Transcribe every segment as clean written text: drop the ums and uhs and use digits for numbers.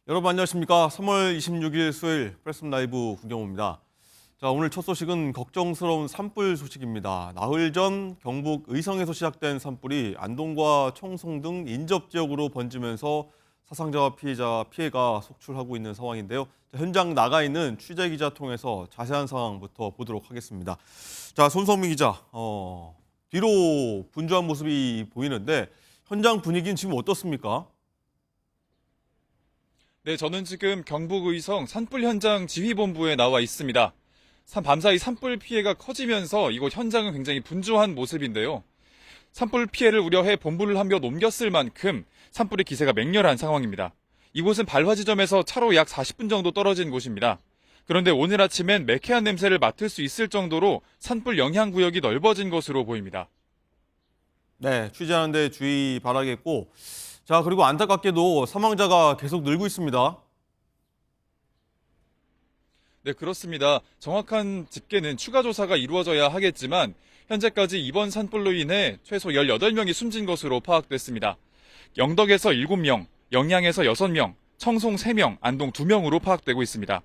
여러분 안녕하십니까. 3월 26일 수요일 프레스룸 라이브 구경호입니다. 자, 오늘 첫 소식은 걱정스러운 산불 소식입니다. 나흘 전 경북 의성에서 시작된 산불이 안동과 청송 등 인접 지역으로 번지면서 사상자와 피해가 속출하고 있는 상황인데요. 자, 현장 나가 있는 취재 기자 통해서 자세한 상황부터 보도록 하겠습니다. 자, 손성민 기자, 뒤로 분주한 모습이 보이는데 현장 분위기는 지금 어떻습니까? 네, 저는 지금 경북 의성 산불 현장 지휘본부에 나와 있습니다. 밤사이 산불 피해가 커지면서 이곳 현장은 굉장히 분주한 모습인데요. 산불 피해를 우려해 본부를 한 몇 옮겼을 만큼 산불의 기세가 맹렬한 상황입니다. 이곳은 발화 지점에서 차로 약 40분 정도 떨어진 곳입니다. 그런데 오늘 아침엔 매캐한 냄새를 맡을 수 있을 정도로 산불 영향 구역이 넓어진 것으로 보입니다. 네, 취재하는 데 주의 바라겠고, 자, 그리고 안타깝게도 사망자가 계속 늘고 있습니다. 네, 그렇습니다. 정확한 집계는 추가 조사가 이루어져야 하겠지만 현재까지 이번 산불로 인해 최소 18명이 숨진 것으로 파악됐습니다. 영덕에서 7명, 영양에서 6명, 청송 3명, 안동 2명으로 파악되고 있습니다.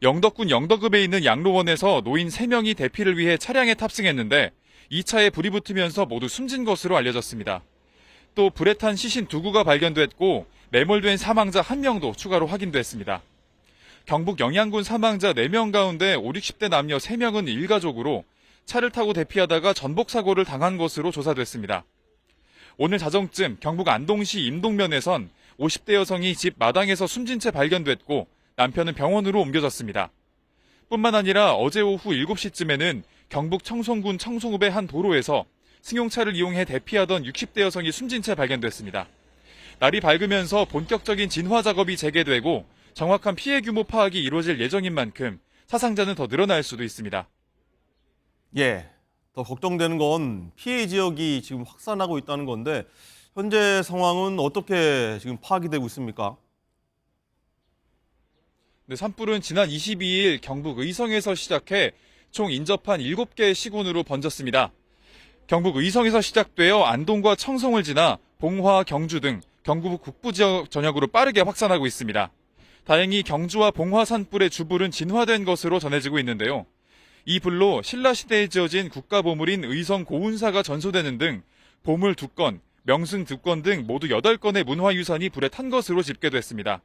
영덕군 영덕읍에 있는 양로원에서 노인 3명이 대피를 위해 차량에 탑승했는데 이 차에 불이 붙으면서 모두 숨진 것으로 알려졌습니다. 또 불에 탄 시신 2구가 발견됐고 매몰된 사망자 1명도 추가로 확인됐습니다. 경북 영양군 사망자 4명 가운데 5, 60대 남녀 3명은 일가족으로 차를 타고 대피하다가 전복 사고를 당한 것으로 조사됐습니다. 오늘 자정쯤 경북 안동시 임동면에선 50대 여성이 집 마당에서 숨진 채 발견됐고 남편은 병원으로 옮겨졌습니다. 뿐만 아니라 어제 오후 7시쯤에는 경북 청송군 청송읍의 한 도로에서 승용차를 이용해 대피하던 60대 여성이 숨진 채 발견됐습니다. 날이 밝으면서 본격적인 진화 작업이 재개되고 정확한 피해 규모 파악이 이루어질 예정인 만큼 사상자는 더 늘어날 수도 있습니다. 예, 더 걱정되는 건 피해 지역이 지금 확산하고 있다는 건데 현재 상황은 어떻게 지금 파악이 되고 있습니까? 네, 산불은 지난 22일 경북 의성에서 시작해 총 인접한 7개의 시군으로 번졌습니다. 경북 의성에서 시작되어 안동과 청송을 지나 봉화, 경주 등 경북 북부 지역 전역으로 빠르게 확산하고 있습니다. 다행히 경주와 봉화 산불의 주불은 진화된 것으로 전해지고 있는데요. 이 불로 신라시대에 지어진 국가보물인 의성 고운사가 전소되는 등 보물 2건, 명승 2건 등 모두 8건의 문화유산이 불에 탄 것으로 집계됐습니다.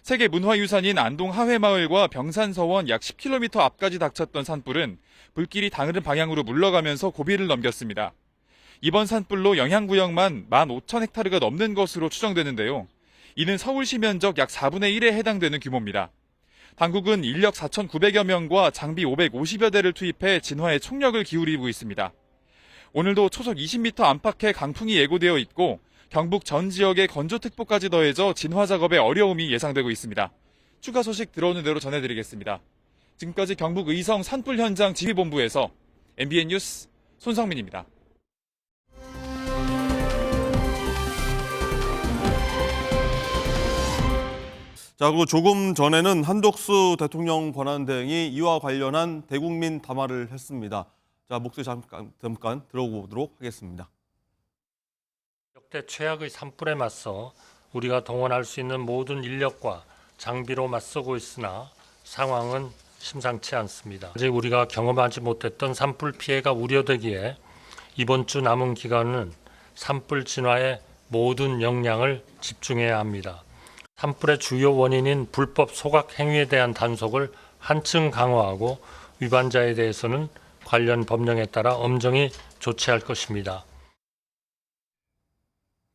세계 문화유산인 안동 하회마을과 병산서원 약 10km 앞까지 닥쳤던 산불은 불길이 다른 방향으로 물러가면서 고비를 넘겼습니다. 이번 산불로 영향구역만 15,000헥타르가 넘는 것으로 추정되는데요. 이는 서울시 면적 약 4분의 1에 해당되는 규모입니다. 당국은 인력 4,900여 명과 장비 550여 대를 투입해 진화에 총력을 기울이고 있습니다. 오늘도 초속 20m 안팎의 강풍이 예고되어 있고 경북 전 지역에 건조특보까지 더해져 진화 작업에 어려움이 예상되고 있습니다. 추가 소식 들어오는 대로 전해드리겠습니다. 지금까지 경북 의성 산불 현장 지휘본부에서 MBN 뉴스 손성민입니다. 자, 그리고 조금 전에는 한덕수 대통령 권한대행이 이와 관련한 대국민 담화를 했습니다. 자, 목소리 잠깐 들어보도록 하겠습니다. 역대 최악의 산불에 맞서 우리가 동원할 수 있는 모든 인력과 장비로 맞서고 있으나 상황은 심상치 않습니다. 아직 우리가 경험하지 못했던 산불 피해가 우려되기에 이번 주 남은 기간은 산불 진화에 모든 역량을 집중해야 합니다. 산불의 주요 원인인 불법 소각 행위에 대한 단속을 한층 강화하고 위반자에 대해서는 관련 법령에 따라 엄정히 조치할 것입니다.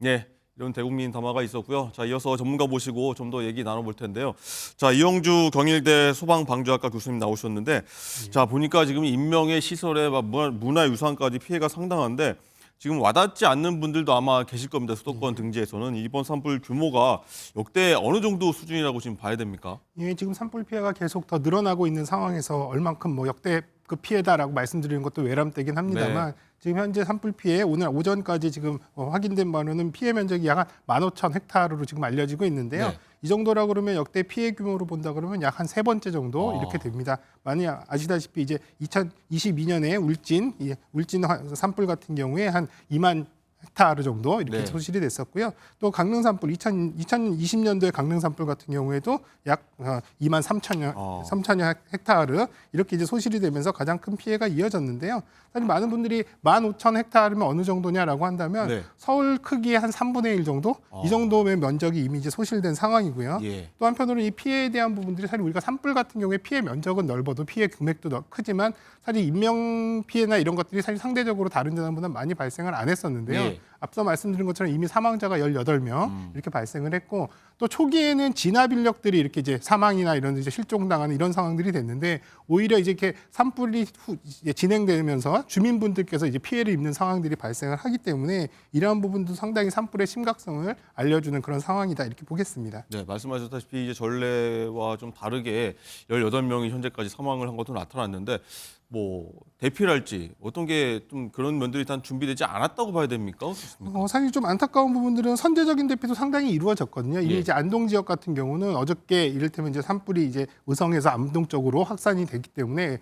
네, 이런 대국민 담화가 있었고요. 자, 이어서 전문가 모시고 좀 더 얘기 나눠볼 텐데요. 자, 이영주 경일대 소방방재학과 교수님 나오셨는데, 자, 보니까 지금 인명의 시설에 문화유산까지 피해가 상당한데 지금 와닿지 않는 분들도 아마 계실 겁니다. 수도권 등지에서는 이번 산불 규모가 역대 어느 정도 수준이라고 지금 봐야 됩니까? 예, 지금 산불 피해가 계속 더 늘어나고 있는 상황에서 얼만큼 역대급 피해다라고 말씀드리는 것도 외람되긴 합니다만 지금 현재 산불 피해 오늘 오전까지 지금 확인된 바로는 피해 면적이 약 15,000헥타르로 지금 알려지고 있는데요. 네. 이 정도라 그러면 역대 피해 규모로 본다 그러면 약 한 3번째 정도 이렇게 됩니다. 많이 아시다시피 이제 2022년에 울진 산불 같은 경우에 한 2만 헥타르 정도 이렇게 네. 소실이 됐었고요. 또 강릉 산불 2020년도에 강릉 산불 같은 경우에도 약 2만 3천여 헥타르 이렇게 이제 소실이 되면서 가장 큰 피해가 이어졌는데요. 사실 많은 분들이 15,000 헥타르면 어느 정도냐라고 한다면 네. 서울 크기의 한 3분의 1 정도 이 정도의 면적이 이미 이제 소실된 상황이고요. 예. 또 한편으로 이 피해에 대한 부분들이 사실 우리가 산불 같은 경우에 피해 면적은 넓어도 피해 금액도 크지만 사실 인명 피해나 이런 것들이 사실 상대적으로 다른 재난보다 많이 발생을 안 했었는데요. 예. 앞서 말씀드린 것처럼 이미 사망자가 18명 이렇게 발생을 했고 또 초기에는 진압 인력들이 이렇게 이제 사망이나 이런 이제 실종당하는 이런 상황들이 됐는데 오히려 이제 이렇게 산불이 이제 진행되면서 주민분들께서 이제 피해를 입는 상황들이 발생을 하기 때문에 이러한 부분도 상당히 산불의 심각성을 알려주는 그런 상황이다 이렇게 보겠습니다. 네, 말씀하셨다시피 이제 전례와 좀 다르게 18명이 현재까지 사망을 한 것으로 나타났는데 뭐 대피랄지 어떤 게 좀 그런 면들이 단 준비되지 않았다고 봐야 됩니까? 어떻습니까? 사실 좀 안타까운 부분들은 선제적인 대피도 상당히 이루어졌거든요. 이미 예. 이제 안동 지역 같은 경우는 어저께 이를테면 이제 산불이 이제 의성에서 안동 쪽으로 확산이 됐기 때문에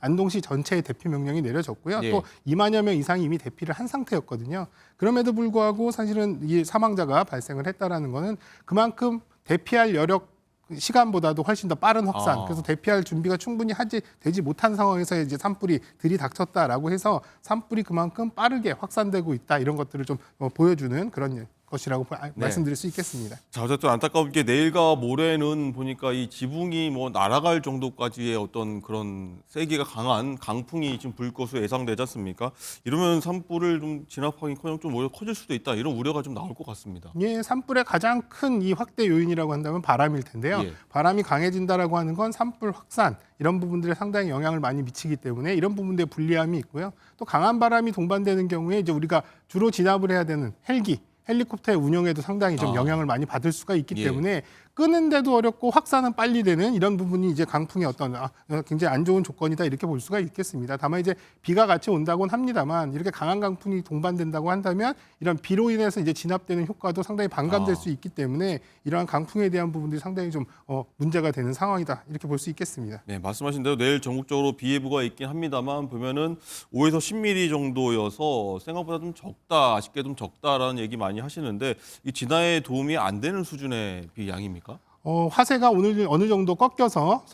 안동시 전체의 대피 명령이 내려졌고요. 예. 또 2만여 명 이상이 이미 대피를 한 상태였거든요. 그럼에도 불구하고 사실은 이 사망자가 발생을 했다라는 거는 그만큼 대피할 여력 시간보다도 훨씬 더 빠른 확산. 그래서 대피할 준비가 충분히 되지 못한 상황에서 이제 산불이 들이닥쳤다라고 해서 산불이 그만큼 빠르게 확산되고 있다 이런 것들을 좀 보여주는 그런 것이라고 말씀드릴 수 있겠습니다. 자, 어쨌든 안타까운 게 내일과 모레는 보니까 이 지붕이 뭐 날아갈 정도까지의 어떤 그런 세기가 강한 강풍이 지금 불 것으로 예상되지 않습니까? 이러면 산불을 좀 진압하기커녕 좀 오히려 커질 수도 있다 이런 우려가 좀 나올 것 같습니다. 예, 산불의 가장 큰 이 확대 요인이라고 한다면 바람일 텐데요. 예. 바람이 강해진다라고 하는 건 산불 확산 이런 부분들에 상당히 영향을 많이 미치기 때문에 이런 부분들에 불리함이 있고요. 또 강한 바람이 동반되는 경우에 이제 우리가 주로 진압을 해야 되는 헬리콥터의 운영에도 상당히 좀 영향을 많이 받을 수가 있기 예. 때문에 끄는데도 어렵고 확산은 빨리 되는 이런 부분이 이제 강풍의 어떤 굉장히 안 좋은 조건이다 이렇게 볼 수가 있겠습니다. 다만 이제 비가 같이 온다고는 합니다만 이렇게 강한 강풍이 동반된다고 한다면 이런 비로 인해서 이제 진압되는 효과도 상당히 반감될 수 있기 때문에 이러한 강풍에 대한 부분들이 상당히 좀 문제가 되는 상황이다 이렇게 볼 수 있겠습니다. 네, 말씀하신 대로 내일 전국적으로 비 예보가 있긴 합니다만 보면은 5에서 10mm 정도여서 생각보다 좀 적다, 아쉽게 좀 적다라는 얘기 많이 하시는데 이 진화에 도움이 안 되는 수준의 비 양입니까? 화세가 오늘 어느 정도 꺾여서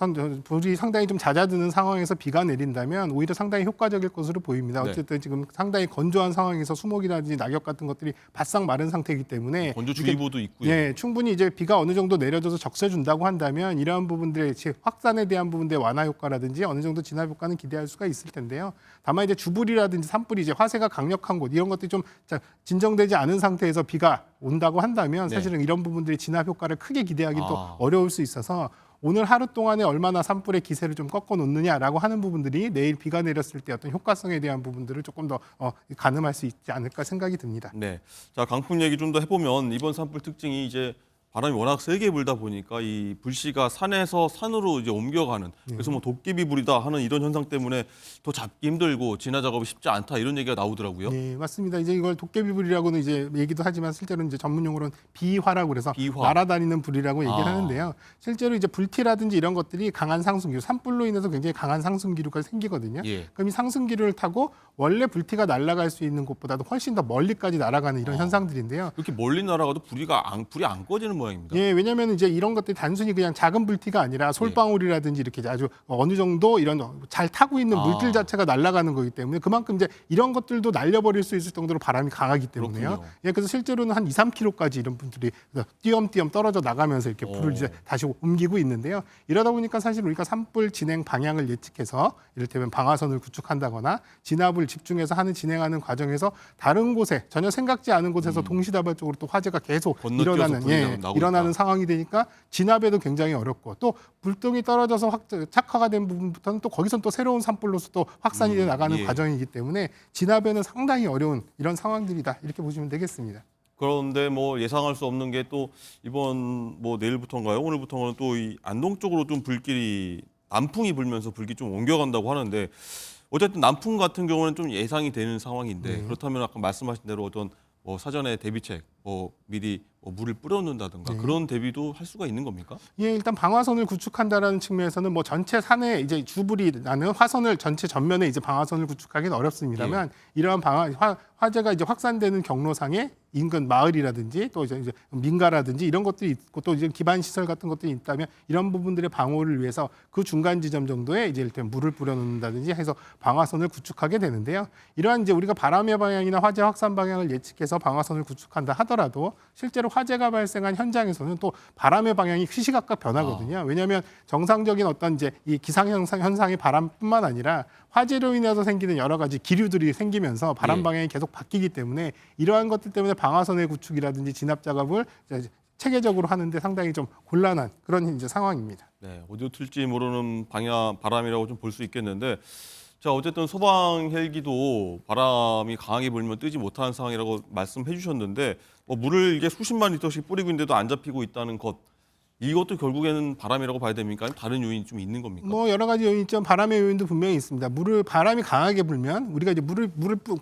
불이 상당히 좀 잦아드는 상황에서 비가 내린다면 오히려 상당히 효과적일 것으로 보입니다. 네. 어쨌든 지금 상당히 건조한 상황에서 수목이라든지 낙엽 같은 것들이 바싹 마른 상태이기 때문에 건조주의보도 있고요. 예, 충분히 이제 비가 어느 정도 내려져서 적셔준다고 한다면 이러한 부분들의 확산에 대한 부분들의 완화 효과라든지 어느 정도 진압 효과는 기대할 수가 있을 텐데요. 다만 이제 주불이라든지 산불이 이제 화세가 강력한 곳 이런 것들이 좀 진정되지 않은 상태에서 비가 온다고 한다면 네. 사실은 이런 부분들이 진압 효과를 크게 기대하기는 또 어려울 수 있어서 오늘 하루 동안에 얼마나 산불의 기세를 좀 꺾어 놓느냐라고 하는 부분들이 내일 비가 내렸을 때 어떤 효과성에 대한 부분들을 조금 더 가늠할 수 있지 않을까 생각이 듭니다. 네. 자, 강풍 얘기 좀 더 해보면 이번 산불 특징이 이제 바람이 워낙 세게 불다 보니까 이 불씨가 산에서 산으로 이제 옮겨가는 그래서 뭐 도깨비 불이다 하는 이런 현상 때문에 더 잡기 힘들고 진화 작업이 쉽지 않다 이런 얘기가 나오더라고요. 네, 맞습니다. 이제 이걸 도깨비불이라고는 이제 얘기도 하지만 실제로는 이제 전문 용어로는 비화라고 그래서 비화. 날아다니는 불이라고 얘기를 아. 하는데요. 실제로 이제 불티라든지 이런 것들이 강한 상승기류, 산불로 인해서 굉장히 강한 상승기류가 생기거든요. 예. 그럼 이 상승기류를 타고 원래 불티가 날아갈 수 있는 곳보다도 훨씬 더 멀리까지 날아가는 이런 현상들인데요. 이렇게 멀리 날아가도 불이 안 꺼지는 모양입니다. 예, 왜냐하면 이제 이런 것들이 단순히 그냥 작은 불티가 아니라 솔방울이라든지 이렇게 아주 어느 정도 이런 잘 타고 있는 물질 자체가 날아가는 거기 때문에 그만큼 이제 이런 것들도 날려버릴 수 있을 정도로 바람이 강하기 때문에요. 그렇군요. 예, 그래서 실제로는 한 2, 3km까지 이런 분들이 띄엄띄엄 떨어져 나가면서 이렇게 불을 이제 다시 옮기고 있는데요. 이러다 보니까 사실 우리가 산불 진행 방향을 예측해서 이를테면 방화선을 구축한다거나 진압을 집중해서 진행하는 과정에서 다른 곳에 전혀 생각지 않은 곳에서 동시다발적으로 또 화재가 계속 건너뛰어서 불이 나고 일어나는 있다. 상황이 되니까 진압에도 굉장히 어렵고 또 불똥이 떨어져서 착화가 된 부분부터는 또 거기서 또 새로운 산불로서 또 확산이 돼 나가는 예. 과정이기 때문에 진압에는 상당히 어려운 이런 상황들이다 이렇게 보시면 되겠습니다. 그런데 뭐 예상할 수 없는 게 또 이번 뭐 내일부터인가요? 오늘부터는 또 이 안동 쪽으로 좀 불길이 남풍이 불면서 불길이 좀 옮겨간다고 하는데 어쨌든 남풍 같은 경우는 좀 예상이 되는 상황인데 그렇다면 아까 말씀하신 대로 어떤 뭐 사전에 대비책 미리 물을 뿌려놓는다든가 그런 대비도 할 수가 있는 겁니까? 예, 일단 방화선을 구축한다라는 측면에서는 뭐 전체 산에 이제 주불이 나는 화선을 전체 전면에 이제 방화선을 구축하기는 어렵습니다만 이러한 화재가 이제 확산되는 경로상에 인근 마을이라든지 또 이제 민가라든지 이런 것들이 있고 또 이제 기반 시설 같은 것들이 있다면 이런 부분들의 방호를 위해서 그 중간 지점 정도에 이제 일단 물을 뿌려놓는다든지 해서 방화선을 구축하게 되는데요. 이러한 이제 우리가 바람의 방향이나 화재 확산 방향을 예측해서 방화선을 구축한다 하더라도 실제로 화재가 발생한 현장에서는 또 바람의 방향이 시시각각 변하거든요. 왜냐하면 정상적인 어떤 이제 이 기상 현상의 바람뿐만 아니라 화재로 인해서 생기는 여러 가지 기류들이 생기면서 바람 방향이 계속 바뀌기 때문에 이러한 것들 때문에 방화선의 구축이라든지 진압 작업을 체계적으로 하는데 상당히 좀 곤란한 그런 이제 상황입니다. 네, 어디로 튈지 모르는 바람이라고 좀 볼 수 있겠는데, 자 어쨌든 소방 헬기도 바람이 강하게 불면 뜨지 못하는 상황이라고 말씀해 주셨는데, 물을 이게 수십만 리터씩 뿌리고 있는데도 안 잡히고 있다는 것, 이것도 결국에는 바람이라고 봐야 됩니까? 아니면 다른 요인이 좀 있는 겁니까? 뭐 여러 가지 요인이 있지만 바람의 요인도 분명히 있습니다. 바람이 강하게 불면 우리가 이제 물을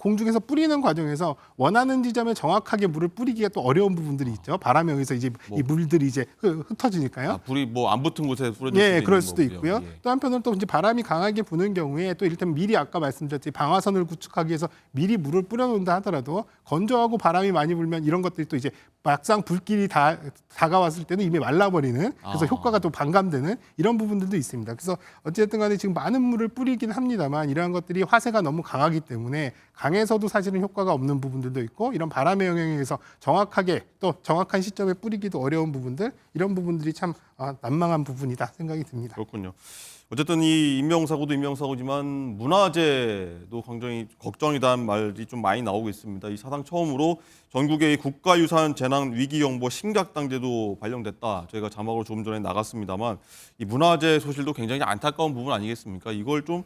공중에서 뿌리는 과정에서 원하는 지점에 정확하게 물을 뿌리기가 또 어려운 부분들이 있죠. 바람에 의해서 이제 이 물들이 이제 흩어지니까요. 불이 안 붙은 곳에 뿌려질 예, 수도 그럴 있는 수도 거고요. 있고요. 또 한편으로는 또 이제 바람이 강하게 부는 경우에 또 이를테면 미리 아까 말씀드렸듯이 방화선을 구축하기 위해서 미리 물을 뿌려놓는다 하더라도 건조하고 바람이 많이 불면 이런 것들이 또 이제 막상 불길이 다가왔을 때는 이미 말라버리는 그래서 효과가 또 반감되는 이런 부분들도 있습니다. 그래서 어쨌든 간에 지금 많은 물을 뿌리긴 합니다만 이러한 것들이 화세가 너무 강하기 때문에 강에서도 사실은 효과가 없는 부분들도 있고 이런 바람의 영향에 의해서 정확하게 또 정확한 시점에 뿌리기도 어려운 부분들 이런 부분들이 참 난망한 부분이다 생각이 듭니다. 그렇군요. 어쨌든 이 인명사고도 인명사고지만 문화재도 굉장히 걱정이다는 말이 좀 많이 나오고 있습니다. 이 사상 처음으로 전국의 국가유산 재난 위기경보 심각당제도 발령됐다. 저희가 자막으로 조금 전에 나갔습니다만 이 문화재 소실도 굉장히 안타까운 부분 아니겠습니까? 이걸 좀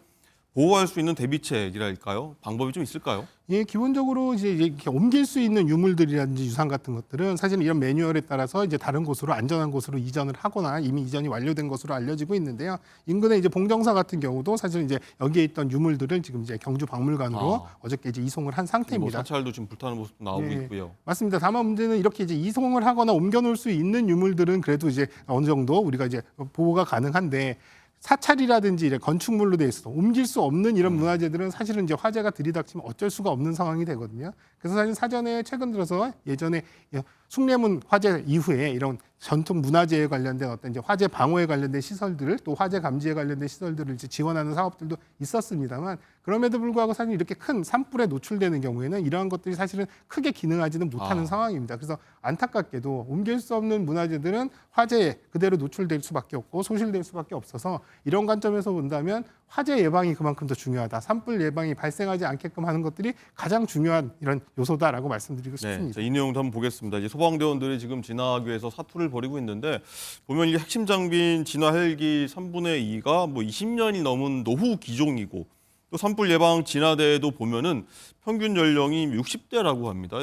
보호할 수 있는 대비책이랄까요? 방법이 좀 있을까요? 예, 기본적으로 이제 이렇게 옮길 수 있는 유물들이라든지 유산 같은 것들은 사실 이런 매뉴얼에 따라서 이제 다른 곳으로 안전한 곳으로 이전을 하거나 이미 이전이 완료된 것으로 알려지고 있는데요. 인근의 이제 봉정사 같은 경우도 사실 이제 여기에 있던 유물들을 지금 이제 경주박물관으로 어저께 이제 이송을 한 상태입니다. 사찰도 지금 불타는 모습도 나오고 있고요. 맞습니다. 다만 문제는 이렇게 이제 이송을 하거나 옮겨놓을 수 있는 유물들은 그래도 이제 어느 정도 우리가 이제 보호가 가능한데. 사찰이라든지 이런 건축물로 돼 있어서 옮길 수 없는 이런 문화재들은 사실은 이제 화재가 들이닥치면 어쩔 수가 없는 상황이 되거든요. 그래서 사실 사전에 최근 들어서 예전에 숭례문 화재 이후에 이런 전통 문화재에 관련된 어떤 이제 화재 방호에 관련된 시설들을 또 화재 감지에 관련된 시설들을 이제 지원하는 사업들도 있었습니다만 그럼에도 불구하고 사실 이렇게 큰 산불에 노출되는 경우에는 이러한 것들이 사실은 크게 기능하지는 못하는 상황입니다. 그래서 안타깝게도 옮길 수 없는 문화재들은 화재에 그대로 노출될 수밖에 없고 소실될 수밖에 없어서 이런 관점에서 본다면 화재 예방이 그만큼 더 중요하다. 산불 예방이 발생하지 않게끔 하는 것들이 가장 중요한 이런 요소다라고 말씀드리고 싶습니다. 자, 이 내용도 한번 보겠습니다. 이제 소방대원들이 지금 진화하기 위해서 사투를 벌이고 있는데 보면 이게 핵심 장비인 진화 헬기 3분의 2가 뭐 20년이 넘은 노후 기종이고 또 산불 예방 진화대에도 보면은 평균 연령이 60대라고 합니다.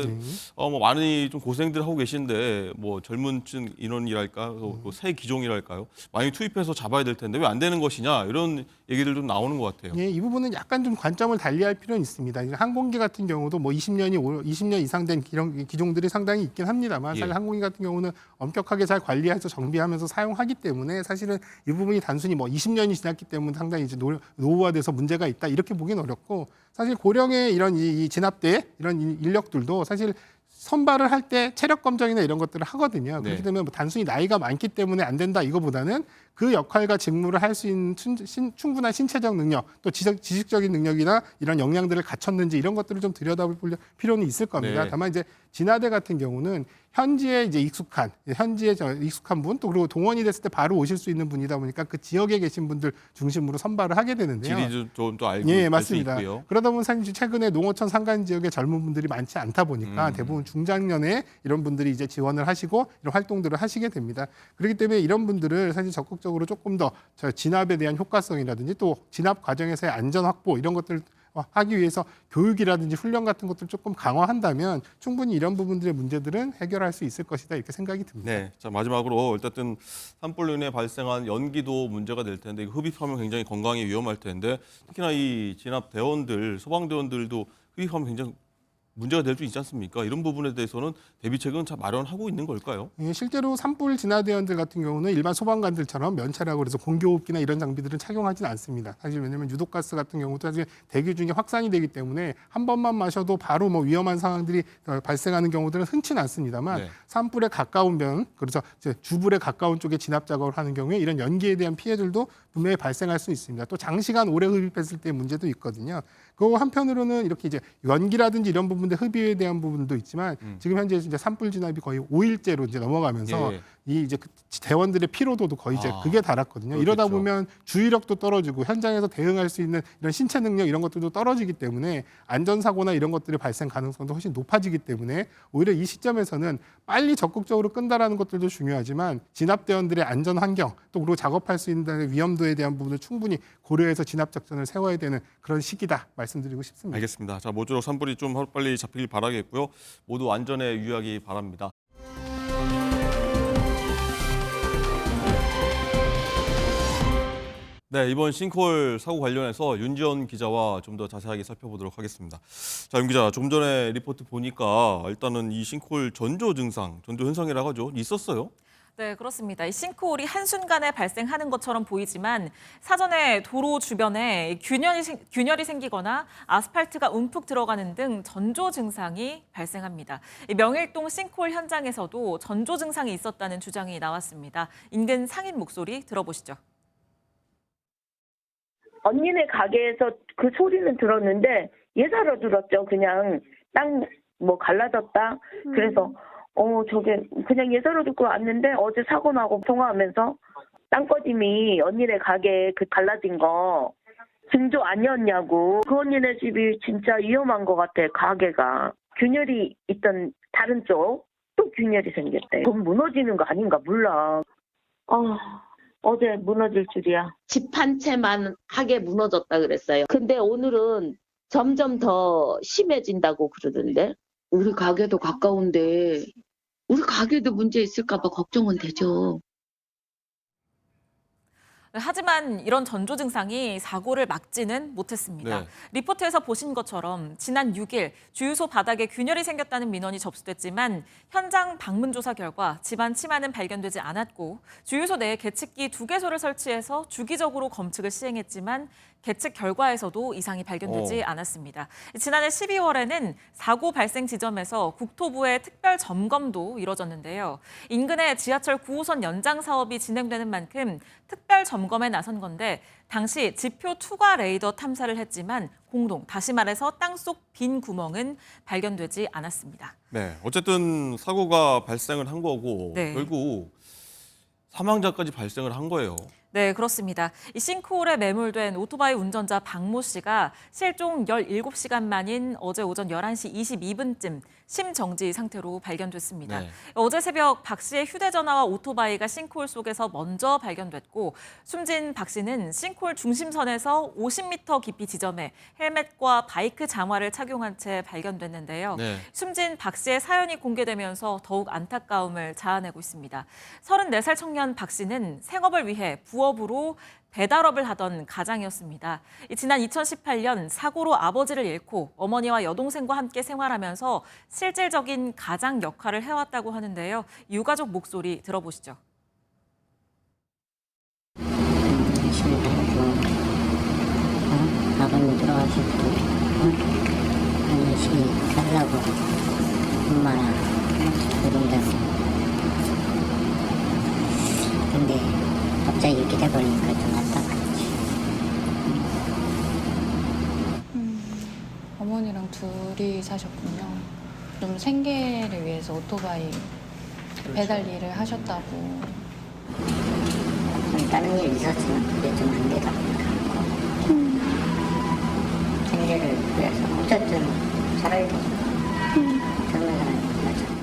뭐 많이 좀 고생들 하고 계신데 뭐 젊은층 인원이랄까, 새 기종이랄까요, 많이 투입해서 잡아야 될 텐데 왜 안 되는 것이냐 이런 얘기들 좀 나오는 것 같아요. 예, 이 부분은 약간 좀 관점을 달리할 필요는 있습니다. 항공기 같은 경우도 뭐 20년 이상 된 기종들이 상당히 있긴 합니다만 사실 항공기 같은 경우는 엄격하게 잘 관리해서 정비하면서 사용하기 때문에 사실은 이 부분이 단순히 뭐 20년이 지났기 때문에 상당히 이제 노후화돼서 문제가 있다 이렇게 보기는 어렵고 사실 고령의 이런 이 진압대 이런 인력들도 사실 선발을 할 때 체력 검정이나 이런 것들을 하거든요. 그렇기 때문에 뭐 단순히 나이가 많기 때문에 안 된다 이거보다는 그 역할과 직무를 할 수 있는 충분한 신체적 능력, 또 지식적인 능력이나 이런 역량들을 갖췄는지 이런 것들을 좀 들여다볼 필요는 있을 겁니다. 다만 이제 진화대 같은 경우는 현지에 이제 익숙한 분, 또 그리고 동원이 됐을 때 바로 오실 수 있는 분이다 보니까 그 지역에 계신 분들 중심으로 선발을 하게 되는데요. 지리 좀 또 알고 맞습니다. 있고요. 그러다 보면 사실 최근에 농어촌 산간 지역에 젊은 분들이 많지 않다 보니까 대부분 중장년에 이런 분들이 이제 지원을 하시고 이런 활동들을 하시게 됩니다. 그렇기 때문에 이런 분들을 사실 적극적으로 조금 더 진압에 대한 효과성이라든지 또 진압 과정에서의 안전 확보 이런 것들 하기 위해서 교육이라든지 훈련 같은 것들 조금 강화한다면 충분히 이런 부분들의 문제들은 해결할 수 있을 것이다 이렇게 생각이 듭니다. 네, 자 마지막으로 어쨌든 산불로 인해 발생한 연기도 문제가 될 텐데 흡입하면 굉장히 건강에 위험할 텐데 특히나 이 진압 대원들, 소방대원들도 흡입하면 굉장히 문제가 될 수 있지 않습니까? 이런 부분에 대해서는 대비책은 잘 마련하고 있는 걸까요? 예, 실제로 산불 진화대원들 같은 경우는 일반 소방관들처럼 면차라고 그래서 공기호흡기나 이런 장비들은 착용하지는 않습니다. 사실 왜냐하면 유독가스 같은 경우도 사실 대기 중에 확산이 되기 때문에 한 번만 마셔도 바로 뭐 위험한 상황들이 발생하는 경우들은 흔치는 않습니다만 네. 산불에 가까운 면, 그래서 이제 주불에 가까운 쪽에 진압 작업을 하는 경우에 이런 연기에 대한 피해들도 분명히 발생할 수 있습니다. 또 장시간 오래 흡입했을 때 문제도 있거든요. 그 한편으로는 이렇게 이제 연기라든지 이런 부분들 흡입에 대한 부분도 있지만 지금 현재 이제 산불 진압이 거의 5일째로 이제 넘어가면서 예. 이 이제 그 대원들의 피로도도 거의 이제 극에 달았거든요. 이러다 그렇겠죠. 보면 주의력도 떨어지고 현장에서 대응할 수 있는 이런 신체 능력 이런 것들도 떨어지기 때문에 안전사고나 이런 것들의 발생 가능성도 훨씬 높아지기 때문에 오히려 이 시점에서는 빨리 적극적으로 끈다라는 것들도 중요하지만 진압대원들의 안전 환경 또 그리고 작업할 수 있는 위험도에 대한 부분을 충분히 고려해서 진압 작전을 세워야 되는 그런 시기다 말씀드리고 싶습니다. 알겠습니다. 자, 모쪼록 산불이 좀 하루빨리 잡히길 바라겠고요. 모두 안전에 유의하기 바랍니다. 네, 이번 싱크홀 사고 관련해서 윤지원 기자와 좀 더 자세하게 살펴보도록 하겠습니다. 자, 윤 기자, 좀 전에 리포트 보니까 일단은 이 싱크홀 전조 증상, 전조 현상이라고 하죠. 있었어요? 네, 그렇습니다. 이 싱크홀이 한순간에 발생하는 것처럼 보이지만 사전에 도로 주변에 균열이 생기거나 아스팔트가 움푹 들어가는 등 전조 증상이 발생합니다. 이 명일동 싱크홀 현장에서도 전조 증상이 있었다는 주장이 나왔습니다. 인근 상인 목소리 들어보시죠. 언니네 가게에서 그 소리는 들었는데 예사로 들었죠. 그냥 땅 뭐 갈라졌다. 그래서 저게 그냥 예사로 듣고 왔는데 어제 사고 나고 통화하면서 땅꺼짐이 언니네 가게에 그 갈라진 거 증조 아니었냐고. 그 언니네 집이 진짜 위험한 것 같아. 가게가 균열이 있던 다른 쪽 또 균열이 생겼대. 그럼 무너지는 거 아닌가 몰라. 어제 무너질 줄이야. 집 한 채만 하게 무너졌다 그랬어요. 근데 오늘은 점점 더 심해진다고 그러던데. 우리 가게도 가까운데 우리 가게도 문제 있을까 봐 걱정은 되죠. 하지만 이런 전조 증상이 사고를 막지는 못했습니다. 네. 리포트에서 보신 것처럼 지난 6일 주유소 바닥에 균열이 생겼다는 민원이 접수됐지만 현장 방문 조사 결과 집안 치마는 발견되지 않았고 주유소 내에 계측기 2개소를 설치해서 주기적으로 검측을 시행했지만 계측 결과에서도 이상이 발견되지 않았습니다. 지난해 12월에는 사고 발생 지점에서 국토부의 특별 점검도 이뤄졌는데요. 인근에 지하철 9호선 연장 사업이 진행되는 만큼 특별 점검에 나선 건데 당시 지표 투과 레이더 탐사를 했지만 다시 말해서 땅속 빈 구멍은 발견되지 않았습니다. 네, 어쨌든 사고가 발생을 한 거고 네. 결국 사망자까지 발생을 한 거예요. 네, 그렇습니다. 이 싱크홀에 매몰된 오토바이 운전자 박모 씨가 실종 17시간 만인 어제 오전 11시 22분쯤 심정지 상태로 발견됐습니다. 네. 어제 새벽 박 씨의 휴대전화와 오토바이가 싱크홀 속에서 먼저 발견됐고 숨진 박 씨는 싱크홀 중심선에서 50m 깊이 지점에 헬멧과 바이크 장화를 착용한 채 발견됐는데요. 네. 숨진 박 씨의 사연이 공개되면서 더욱 안타까움을 자아내고 있습니다. 34살 청년 박 씨는 생업을 위해 부업으로 배달업을 하던 가장이었습니다. 지난 2018년 사고로 아버지를 잃고 어머니와 여동생과 함께 생활하면서 실질적인 가장 역할을 해왔다고 하는데요. 유가족 목소리 들어보시죠. 열심히 살고 아버님 들어가시고 열심히 살라고 엄마랑 노동자고 근데 갑자기 이렇게 돼버리니까 좀 안타깝지. 어머니랑 둘이 사셨군요. 좀 생계를 위해서 오토바이 배달 일을 하셨다고. 다른 일 있었지만 그게 좀 안 되다 보니까 생계를 위해서 어쨌든 살아야 되죠. 젊은 사람이 맞아.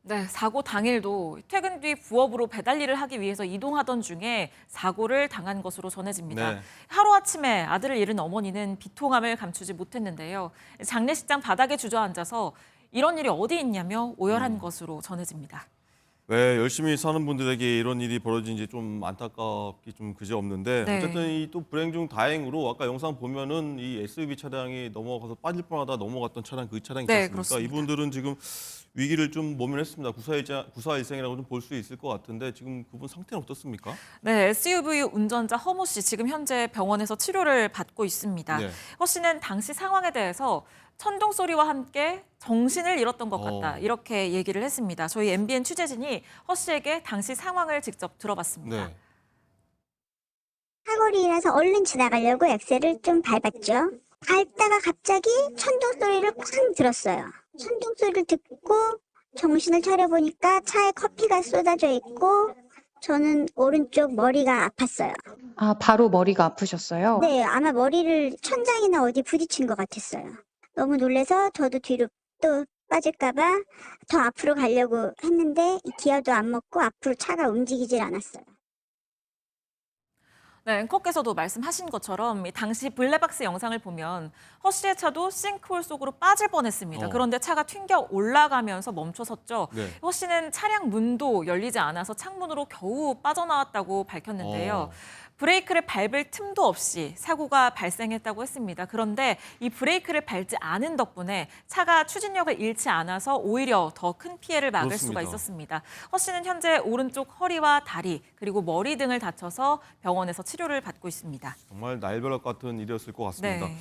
네, 사고 당일도 퇴근 뒤 부업으로 배달 일을 하기 위해서 이동하던 중에 사고를 당한 것으로 전해집니다. 네. 하루아침에 아들을 잃은 어머니는 비통함을 감추지 못했는데요. 장례식장 바닥에 주저앉아서 이런 일이 어디 있냐며 오열한 것으로 전해집니다. 네, 열심히 사는 분들에게 이런 일이 벌어진 지 좀 안타깝기 좀 그지없는데 네. 어쨌든 이 또 불행 중 다행으로 아까 영상 보면은 이 SUV 차량이 넘어가서 빠질 뻔하다 넘어갔던 차량 그 차량이 네, 있었습니까? 그렇습니다. 이분들은 지금 위기를 좀 모면했습니다. 구사일생이라고 좀 볼 수 있을 것 같은데 지금 그분 상태는 어떻습니까? 네, SUV 운전자 허모 씨 지금 현재 병원에서 치료를 받고 있습니다. 네. 허 씨는 당시 상황에 대해서 천둥 소리와 함께 정신을 잃었던 것 같다. 이렇게 얘기를 했습니다. 저희 MBN 취재진이 허 씨에게 당시 상황을 직접 들어봤습니다. 네. 사고로 인해서 얼른 지나가려고 엑셀을 좀 밟았죠. 밟다가 갑자기 천둥 소리를 쾅 들었어요. 천둥 소리를 듣고 정신을 차려보니까 차에 커피가 쏟아져 있고 저는 오른쪽 머리가 아팠어요. 아, 바로 머리가 아프셨어요? 네, 아마 머리를 천장이나 어디 부딪힌 것 같았어요. 너무 놀라서 저도 뒤로 또 빠질까봐 더 앞으로 가려고 했는데 이 기어도 안 먹고 앞으로 차가 움직이질 않았어요. 네, 앵커께서도 말씀하신 것처럼 이 당시 블랙박스 영상을 보면 허 씨의 차도 싱크홀 속으로 빠질 뻔했습니다. 그런데 차가 튕겨 올라가면서 멈춰섰죠. 네. 허 씨는 차량 문도 열리지 않아서 창문으로 겨우 빠져나왔다고 밝혔는데요. 브레이크를 밟을 틈도 없이 사고가 발생했다고 했습니다. 그런데 이 브레이크를 밟지 않은 덕분에 차가 추진력을 잃지 않아서 오히려 더 큰 피해를 막을 그렇습니다. 수가 있었습니다. 허 씨는 현재 오른쪽 허리와 다리 그리고 머리 등을 다쳐서 병원에서 치료를 받고 있습니다. 정말 날벼락 같은 일이었을 것 같습니다. 네.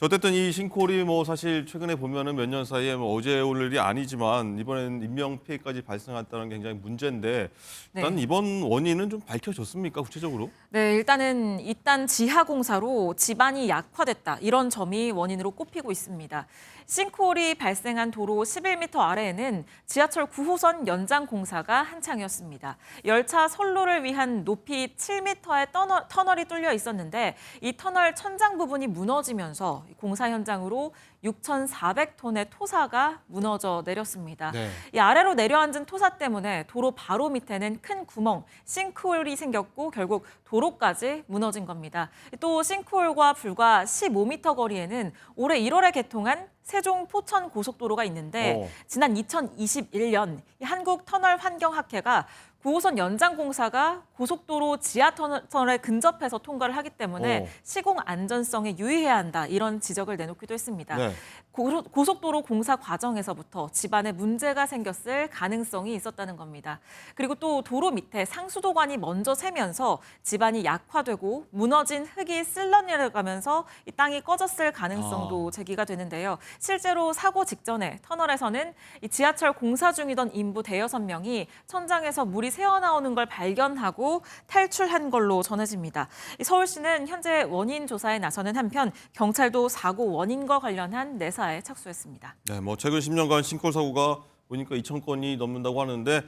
어쨌든 이 싱크홀이 뭐 사실 최근에 보면은 몇 년 사이에 뭐 어제 오늘 일이 아니지만 이번엔 인명 피해까지 발생했다는 게 굉장히 문제인데 일단 네. 이번 원인은 좀 밝혀졌습니까 구체적으로? 네, 일단은 이딴 지하 공사로 집안이 약화됐다. 이런 점이 원인으로 꼽히고 있습니다. 싱크홀이 발생한 도로 11m 아래에는 지하철 9호선 연장 공사가 한창이었습니다. 열차 선로를 위한 높이 7m의 터널이 뚫려 있었는데 이 터널 천장 부분이 무너지면서 공사 현장으로 6,400톤의 토사가 무너져 내렸습니다. 네. 이 아래로 내려앉은 토사 때문에 도로 바로 밑에는 큰 구멍, 싱크홀이 생겼고 결국 도로까지 무너진 겁니다. 또 싱크홀과 불과 15m 거리에는 올해 1월에 개통한 세종 포천 고속도로가 있는데 지난 2021년 한국터널환경학회가 9호선 연장 공사가 고속도로 지하 터널에 근접해서 통과를 하기 때문에 시공 안전성에 유의해야 한다 이런 지적을 내놓기도 했습니다. 네. 고속도로 공사 과정에서부터 집안에 문제가 생겼을 가능성이 있었다는 겁니다. 그리고 또 도로 밑에 상수도관이 먼저 새면서 집안이 약화되고 무너진 흙이 쓸려 내려가면서 이 땅이 꺼졌을 가능성도 제기가 되는데요. 실제로 사고 직전에 터널에서는 이 지하철 공사 중이던 인부 대여섯 명이 천장에서 물이 새어나오는 걸 발견하고 탈출한 걸로 전해집니다. 서울시는 현재 원인 조사에 나서는 한편 경찰도 사고 원인과 관련한 내사에 착수했습니다. 네, 뭐 최근 10년간 싱크홀 사고가 보니까 2,000건이 넘는다고 하는데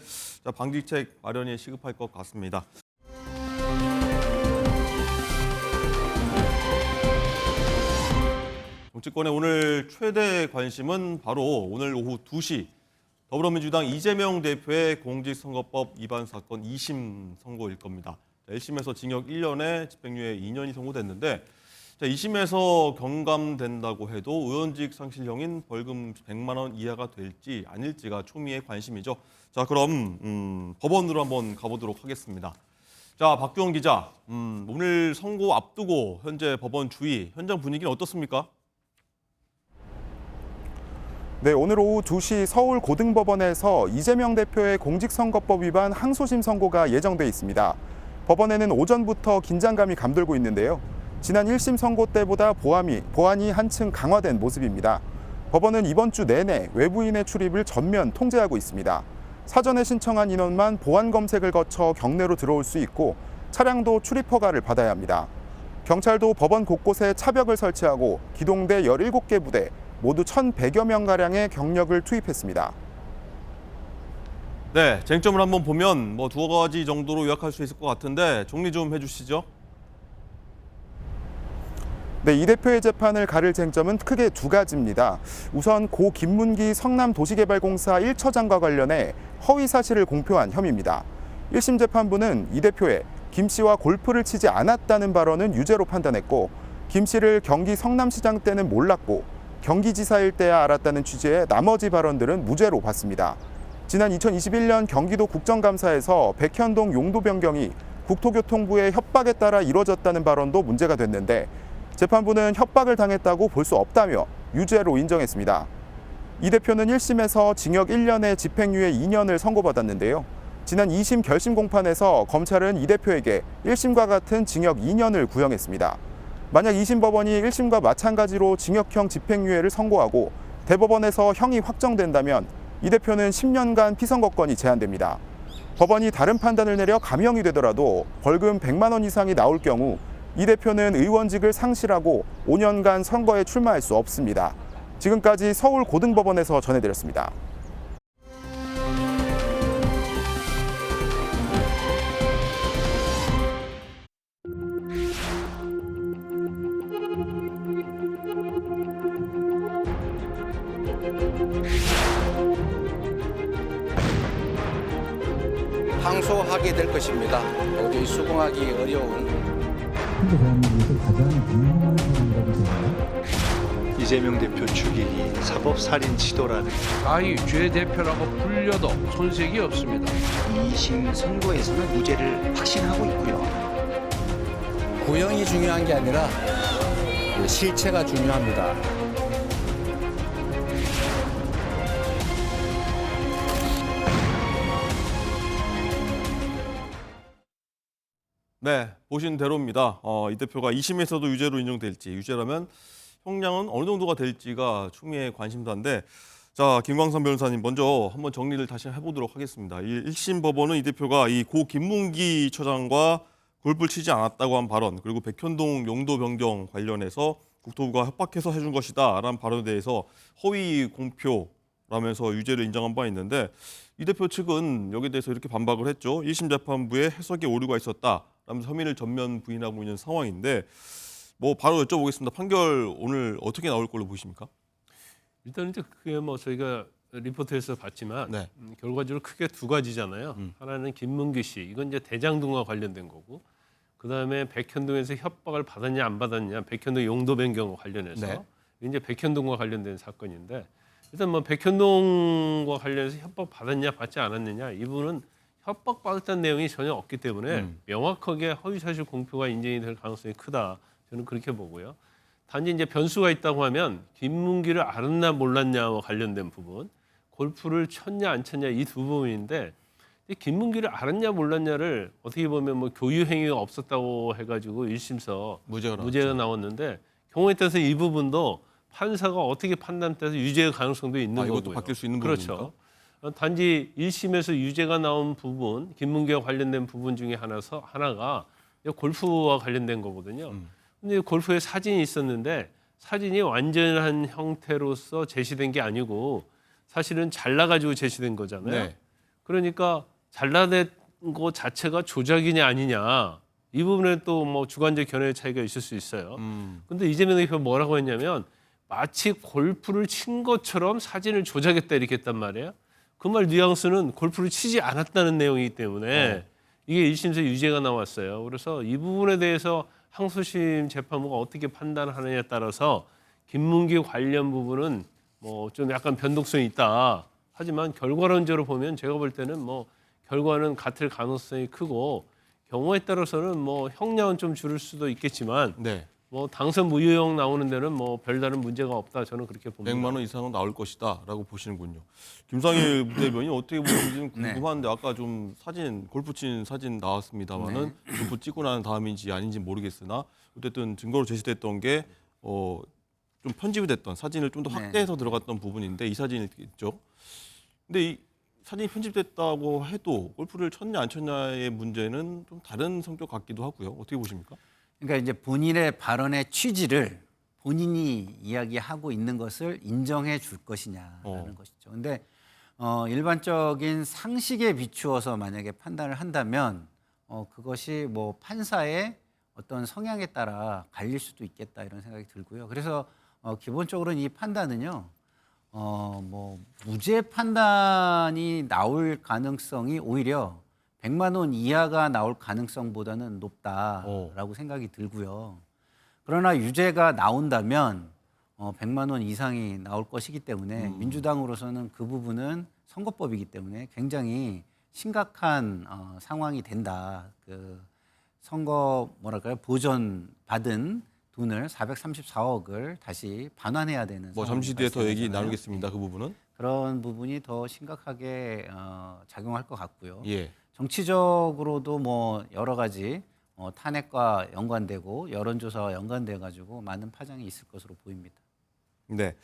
자, 방지책 마련이 시급할 것 같습니다. 정치권의 오늘 최대 관심은 바로 오늘 오후 2시 더불어민주당 이재명 대표의 공직선거법 위반 사건 2심 선고일 겁니다. 1심에서 징역 1년에 집행유예 2년이 선고됐는데 2심에서 경감된다고 해도 의원직 상실형인 벌금 100만 원 이하가 될지 아닐지가 초미의 관심이죠. 자, 그럼 법원으로 한번 가보도록 하겠습니다. 자, 박규원 기자, 오늘 선고 앞두고 현재 법원 주의, 현장 분위기는 어떻습니까? 네, 오늘 오후 2시 서울고등법원에서 이재명 대표의 공직선거법 위반 항소심 선고가 예정돼 있습니다. 법원에는 오전부터 긴장감이 감돌고 있는데요. 지난 1심 선고 때보다 보안이 한층 강화된 모습입니다. 법원은 이번 주 내내 외부인의 출입을 전면 통제하고 있습니다. 사전에 신청한 인원만 보안 검색을 거쳐 경내로 들어올 수 있고 차량도 출입 허가를 받아야 합니다. 경찰도 법원 곳곳에 차벽을 설치하고 기동대 17개 부대, 모두 1,100여 명가량의 경력을 투입했습니다. 네, 쟁점을 한번 보면 뭐 두어 가지 정도로 요약할 수 있을 것 같은데 정리 좀 해주시죠. 네, 이 대표의 재판을 가를 쟁점은 크게 두 가지입니다. 우선 고 김문기 성남도시개발공사 1처장과 관련해 허위 사실을 공표한 혐의입니다. 1심 재판부는 이 대표의 김 씨와 골프를 치지 않았다는 발언은 유죄로 판단했고 김 씨를 경기 성남시장 때는 몰랐고 경기지사일 때야 알았다는 취지의 나머지 발언들은 무죄로 봤습니다. 지난 2021년 경기도 국정감사에서 백현동 용도 변경이 국토교통부의 협박에 따라 이뤄졌다는 발언도 문제가 됐는데 재판부는 협박을 당했다고 볼 수 없다며 유죄로 인정했습니다. 이 대표는 1심에서 징역 1년에 집행유예 2년을 선고받았는데요. 지난 2심 결심 공판에서 검찰은 이 대표에게 1심과 같은 징역 2년을 구형했습니다. 만약 2심 법원이 1심과 마찬가지로 징역형 집행유예를 선고하고 대법원에서 형이 확정된다면 이 대표는 10년간 피선거권이 제한됩니다. 법원이 다른 판단을 내려 감형이 되더라도 벌금 100만 원 이상이 나올 경우 이 대표는 의원직을 상실하고 5년간 선거에 출마할 수 없습니다. 지금까지 서울고등법원에서 전해드렸습니다. 항소하게 될 것입니다. 도저히 수긍하기 어려운 이재명 대표 죽이기 사법살인 시도라는 아이 죄 대표라고 불려도 손색이 없습니다. 2심 선고에서는 무죄를 확신하고 있고요. 구형이 중요한 게 아니라 실체가 중요합니다. 네, 보신 대로입니다. 이 대표가 2심에서도 유죄로 인정될지, 유죄라면 형량은 어느 정도가 될지가 추미애 관심사인데, 자, 김광선 변호사님 먼저 한번 정리를 다시 해보도록 하겠습니다. 1심 법원은 이 대표가 이 고 김문기 처장과 골프를 치지 않았다고 한 발언, 그리고 백현동 용도 변경 관련해서 국토부가 협박해서 해준 것이다 라는 발언에 대해서 허위 공표라면서 유죄를 인정한 바 있는데, 이 대표 측은 여기에 대해서 이렇게 반박을 했죠. 1심 재판부에 해석에 오류가 있었다 라면서 혐의를 전면 부인하고 있는 상황인데, 뭐 바로 여쭤보겠습니다. 판결 오늘 어떻게 나올 걸로 보십니까? 일단 이제 그게 뭐 저희가 리포트에서 봤지만 네. 결과적으로 크게 두 가지잖아요. 하나는 김문기 씨, 이건 이제 대장동과 관련된 거고, 그 다음에 백현동에서 협박을 받았냐 안 받았냐, 백현동 용도 변경 관련해서 네. 이제 백현동과 관련된 사건인데, 일단 뭐 백현동과 관련해서 협박 받았냐 받지 않았느냐, 이분은 협박 받았다는 내용이 전혀 없기 때문에 명확하게 허위사실 공표가 인정이 될 가능성이 크다. 저는 그렇게 보고요. 단지 이제 변수가 있다고 하면 김문기를 알았나 몰랐냐와 관련된 부분, 골프를 쳤냐 안 쳤냐 이 두 부분인데, 김문기를 알았냐 몰랐냐를 어떻게 보면 뭐 교유 행위가 없었다고 해가지고 1심서 무죄가 나왔는데, 경우에 따라서 이 부분도 판사가 어떻게 판단해서 유죄의 가능성도 있는 거고요. 이것도 바뀔 수 있는 그렇죠. 부분입니까? 단지 1심에서 유죄가 나온 부분, 김문기와 관련된 부분 중에 하나가 골프와 관련된 거거든요. 근데 골프에 사진이 있었는데 사진이 완전한 형태로서 제시된 게 아니고 사실은 잘라가지고 제시된 거잖아요. 네. 그러니까 잘라낸 거 자체가 조작이냐 아니냐, 이 부분에 또 뭐 주관적 견해의 차이가 있을 수 있어요. 근데 이재명 대표가 뭐라고 했냐면 마치 골프를 친 것처럼 사진을 조작했다 이렇게 했단 말이에요. 그 말 뉘앙스는 골프를 치지 않았다는 내용이기 때문에 이게 1심에서 유죄가 나왔어요. 그래서 이 부분에 대해서 항소심 재판부가 어떻게 판단하느냐에 따라서 김문기 관련 부분은 뭐 좀 약간 변동성이 있다. 하지만 결과론적으로 보면 제가 볼 때는 뭐 결과는 같을 가능성이 크고, 경우에 따라서는 뭐 형량은 좀 줄일 수도 있겠지만 네. 뭐 당선 무효형 나오는 데는 뭐 별다른 문제가 없다. 저는 그렇게 봅니다. 100만 원 이상은 나올 것이다라고 보시는군요. 김상일 부대변인 어떻게 보는지 궁금한데, 아까 좀 사진, 골프 친 사진 나왔습니다만은 골프 찍고 난 다음인지 아닌지 모르겠으나 어쨌든 증거로 제시됐던 게 좀 편집이 됐던 사진을 좀 더 확대해서 들어갔던 부분인데, 이 사진이 있죠. 근데 이 사진이 편집됐다고 해도 골프를 쳤냐 안 쳤냐의 문제는 좀 다른 성격 같기도 하고요. 어떻게 보십니까? 그러니까 이제 본인의 발언의 취지를 본인이 이야기하고 있는 것을 인정해 줄 것이냐라는 것이죠. 근데 일반적인 상식에 비추어서 만약에 판단을 한다면 그것이 뭐 판사의 어떤 성향에 따라 갈릴 수도 있겠다 이런 생각이 들고요. 그래서 기본적으로는 이 판단은요, 뭐 무죄 판단이 나올 가능성이 오히려 100만 원 이하가 나올 가능성보다는 높다라고 생각이 들고요. 그러나 유죄가 나온다면 100만 원 이상이 나올 것이기 때문에 민주당으로서는 그 부분은 선거법이기 때문에 굉장히 심각한 상황이 된다. 선거 보전 받은 돈을 434억을 다시 반환해야 되는. 뭐 잠시 뒤에 더 얘기 나누겠습니다. 그 부분은. 그런 부분이 더 심각하게 작용할 것 같고요. 예. 정치적으로도 뭐 여러 가지 탄핵과 연관되고 여론조사와 연관돼 가지고 많은 파장이 있을 것으로 보입니다. 네.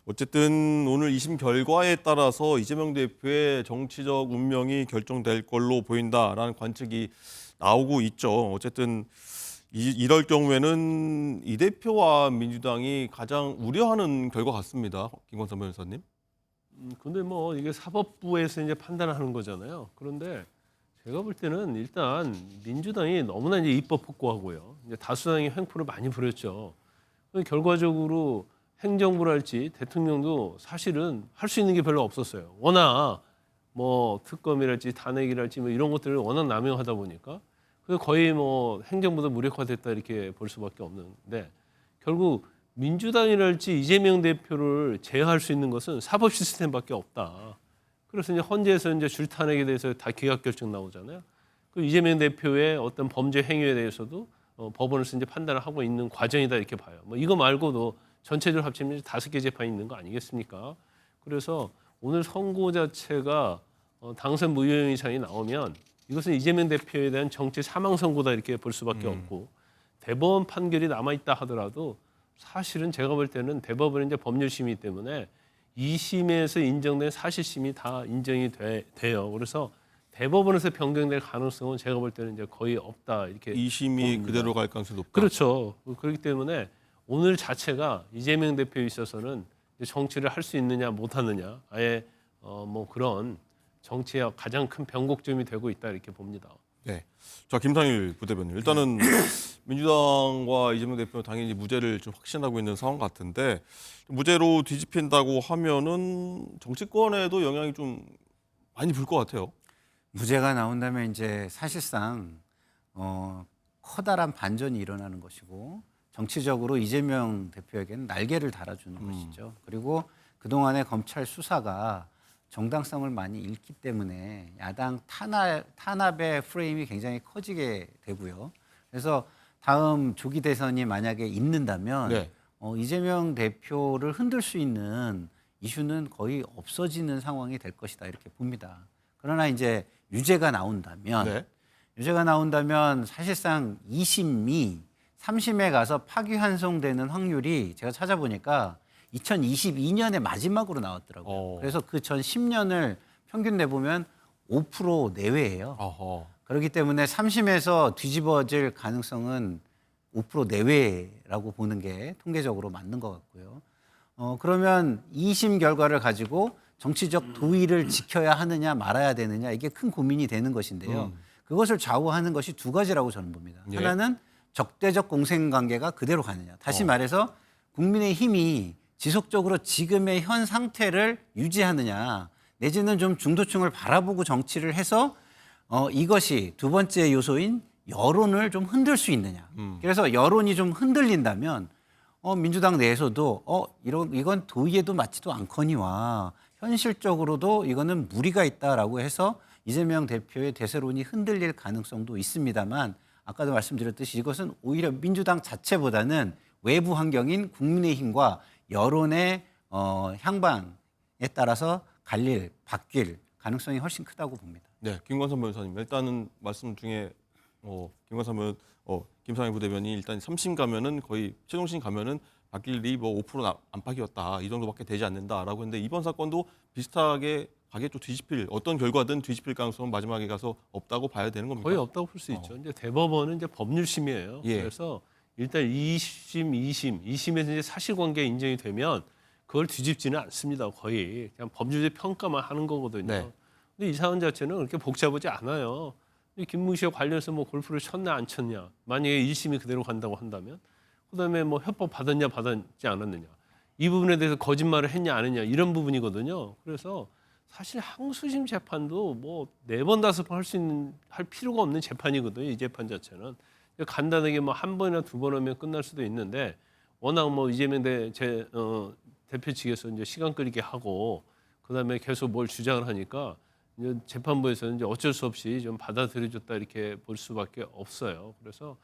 어쨌든 오늘 2심 결과에 따라서 이재명 대표의 정치적 운명이 결정될 걸로 보인다라는 관측이 나오고 있죠. 어쨌든 이럴 경우에는 이 대표와 민주당이 가장 우려하는 결과 같습니다. 김광선 변호사님. 근데 뭐 이게 사법부에서 이제 판단하는 거잖아요. 그런데 제가 볼 때는 일단 민주당이 너무나 이제 입법 폭고하고요. 이제 다수당이 횡포를 많이 부렸죠. 결과적으로 행정부랄지 대통령도 사실은 할 수 있는 게 별로 없었어요. 워낙 뭐 특검이랄지 탄핵이랄지 뭐 이런 것들을 워낙 남용하다 보니까 그래서 거의 뭐 행정부도 무력화됐다 이렇게 볼 수밖에 없는데 결국 민주당이랄지 이재명 대표를 제어할 수 있는 것은 사법 시스템밖에 없다. 그래서 이제 헌재에서 이제 줄탄핵에 대해서 다 기각 결정 나오잖아요. 그 이재명 대표의 어떤 범죄 행위에 대해서도 법원에서 이제 판단을 하고 있는 과정이다 이렇게 봐요. 뭐 이거 말고도 전체적으로 합치면 5개 재판이 있는 거 아니겠습니까? 그래서 오늘 선고 자체가 당선 무효 이상이 나오면 이것은 이재명 대표에 대한 정치 사망 선고다 이렇게 볼 수밖에 없고 대법원 판결이 남아 있다 하더라도 사실은 제가 볼 때는 대법원은 이제 법률심의 때문에 2심에서 인정된 사실심이 다 인정이 돼요. 그래서 대법원에서 변경될 가능성은 제가 볼 때는 이제 거의 없다 이렇게 2심이 봅니다. 그대로 갈 가능성이 높다. 그렇죠. 그렇기 때문에 오늘 자체가 이재명 대표에 있어서는 정치를 할 수 있느냐 못하느냐 아예 뭐 그런 정치의 가장 큰 변곡점이 되고 있다 이렇게 봅니다. 네. 자, 김상일 부대변인. 일단은 민주당과 이재명 대표는 당연히 무죄를 좀 확신하고 있는 상황 같은데 무죄로 뒤집힌다고 하면은 정치권에도 영향이 좀 많이 불 것 같아요. 무죄가 나온다면 이제 사실상 커다란 반전이 일어나는 것이고 정치적으로 이재명 대표에게는 날개를 달아주는 것이죠. 그리고 그동안의 검찰 수사가 정당성을 많이 잃기 때문에 야당 탄압의 프레임이 굉장히 커지게 되고요. 그래서 다음 조기 대선이 만약에 있는다면 네. 이재명 대표를 흔들 수 있는 이슈는 거의 없어지는 상황이 될 것이다 이렇게 봅니다. 그러나 이제 유죄가 나온다면 사실상 2심이 3심에 가서 파기환송되는 확률이 제가 찾아보니까 2022년에 마지막으로 나왔더라고요. 그래서 그 전 10년을 평균 내보면 5% 내외예요. 그렇기 때문에 3심에서 뒤집어질 가능성은 5% 내외라고 보는 게 통계적으로 맞는 것 같고요. 그러면 2심 결과를 가지고 정치적 도의를 지켜야 하느냐 말아야 되느냐 이게 큰 고민이 되는 것인데요. 그것을 좌우하는 것이 두 가지라고 저는 봅니다. 예. 하나는 적대적 공생관계가 그대로 가느냐. 다시 말해서 국민의힘이 지속적으로 지금의 현 상태를 유지하느냐 내지는 좀 중도층을 바라보고 정치를 해서 이것이 두 번째 요소인 여론을 좀 흔들 수 있느냐. 그래서 여론이 좀 흔들린다면 민주당 내에서도 이건 도의에도 맞지도 않거니와 현실적으로도 이거는 무리가 있다라고 해서 이재명 대표의 대세론이 흔들릴 가능성도 있습니다만 아까도 말씀드렸듯이 이것은 오히려 민주당 자체보다는 외부 환경인 국민의힘과 여론의 향방에 따라서 바뀔 가능성이 훨씬 크다고 봅니다. 네, 김광선 변호사님. 일단은 말씀 중에 김상일 부대변인이 일단 3심 가면은 거의 최종심 가면은 바뀔 일이 뭐 5% 안팎이었다 이 정도밖에 되지 않는다라고 했는데 이번 사건도 비슷하게 가게 좀 뒤집힐 어떤 결과든 뒤집힐 가능성은 마지막에 가서 없다고 봐야 되는 겁니까? 거의 없다고 볼 수 있죠. 이제 대법원은 이제 법률심이에요. 예. 그래서 일단 2심에서 이제 사실관계 인정이 되면 그걸 뒤집지는 않습니다. 거의 그냥 법률적 평가만 하는 거거든요. 네. 근데 이 사안 자체는 그렇게 복잡하지 않아요. 김문희 씨와 관련해서 뭐 골프를 쳤냐 안 쳤냐. 만약에 1심이 그대로 간다고 한다면 그다음에 뭐 협박 받았냐 받았지 않았느냐. 이 부분에 대해서 거짓말을 했냐 안 했냐 이런 부분이거든요. 그래서 사실 항소심 재판도 뭐 4번 5번 할 필요가 없는 재판이거든요. 이 재판 자체는 간단하게 뭐 1번이나 2번 하면 끝날 수도 있는데 워낙 뭐 이재명 대표 측에서 이제 시간 끌게 하고 그다음에 계속 뭘 주장을 하니까 이제 재판부에서는 이제 어쩔 수 없이 좀 받아들여줬다 이렇게 볼 수밖에 없어요. 그래서